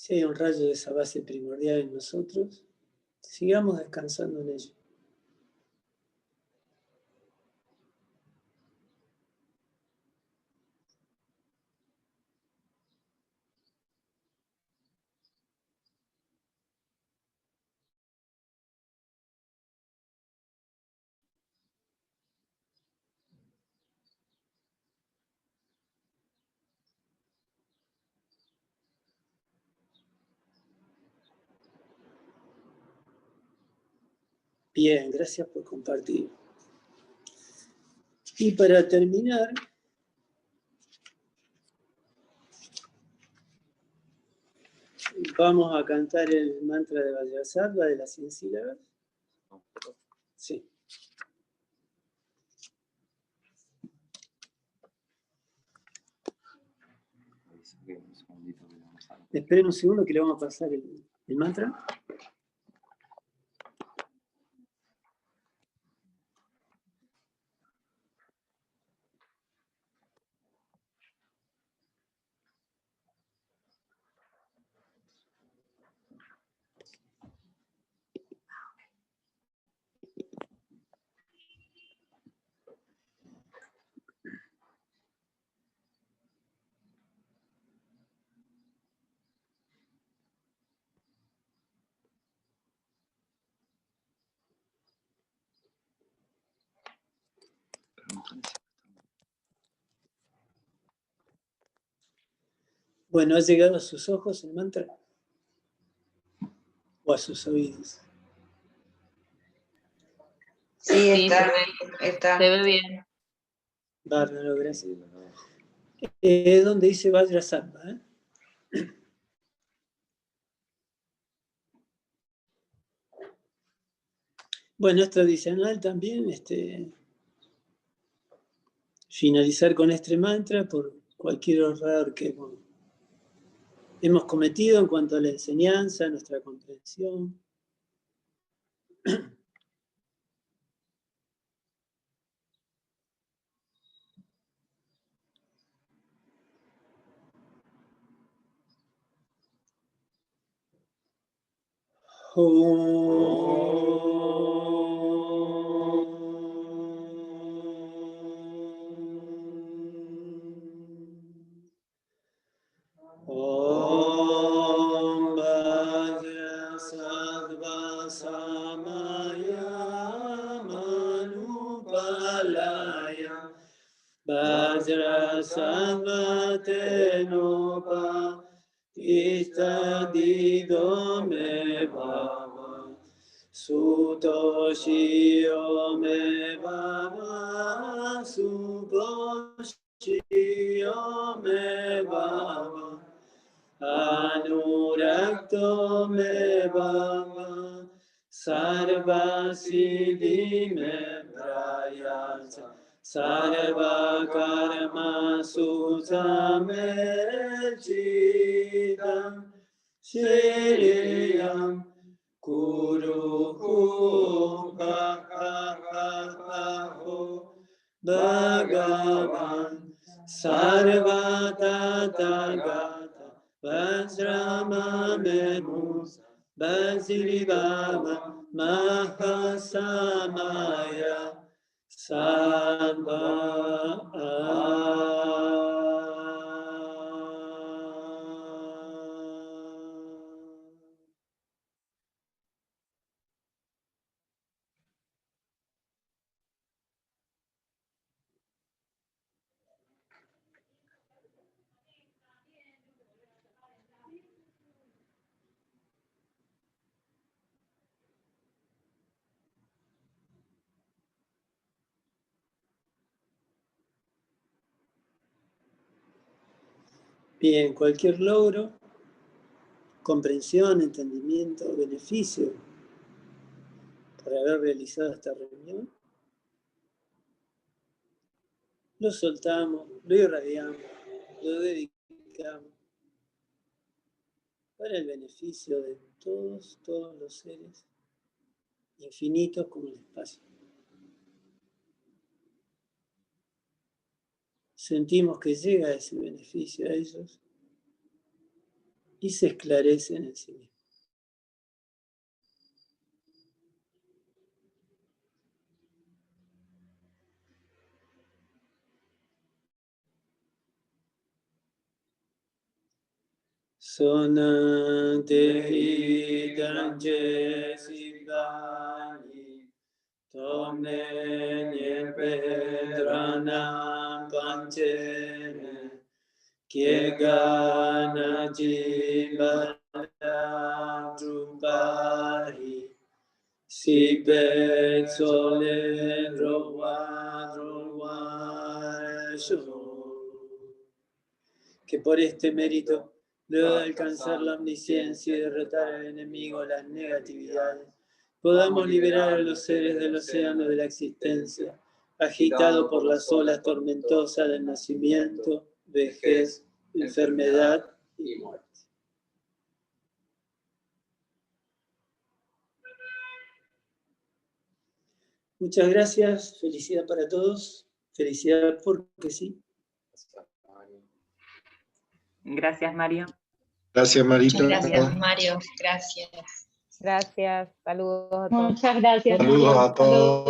Si hay un rayo de esa base primordial en nosotros, sigamos descansando en ello. Bien, gracias por compartir. Y para terminar, vamos a cantar el mantra de Vajrasattva de las 100 sílabas. Sí. Esperen un segundo que le vamos a pasar el mantra. Bueno, ¿ha llegado a sus ojos el mantra? ¿O a sus oídos? Sí, Sí, está. se ve bien. Bárbaro, gracias. Es donde dice Vajrasattva, ¿eh? Bueno, es tradicional también finalizar con este mantra por cualquier error que hemos cometido en cuanto a la enseñanza, nuestra comprensión. Om Vajrasattva Samaya Manupalaya Vajrasattva Tenopa Istadido Me Bhava Sutoshio Me Bhava Sutoshio Me Bhava Anurakto Me Bhava Sarva Siddhi Me Prayasa Sarva Karma Sutame Chidam Shriyam Kuruhu Bhagaho Bhagavan Sarva Tathagata Vajrama Memusa Vasirivama Mahasamaya Sattva Bien, cualquier logro, comprensión, entendimiento, beneficio por haber realizado esta reunión, lo soltamos, lo irradiamos, lo dedicamos para el beneficio de todos los seres infinitos como el espacio. Sentimos que llega ese beneficio a ellos y se esclarecen en sí mismos. Sonante hidanje sivani tomne nyepedranam panchene kiegana jivana drupahi sipet sole rovaso. Que por este mérito, luego de alcanzar la omnisciencia y derrotar al enemigo, las negatividades, podamos liberar a los seres del océano de la existencia, agitado por las olas tormentosas del nacimiento, vejez, enfermedad y muerte. Muchas gracias, felicidad para todos, felicidad porque sí. Gracias, Mario. Gracias, Marito. Gracias, Mario. Gracias. Gracias, saludos a todos. Muchas gracias. Saludos a todos.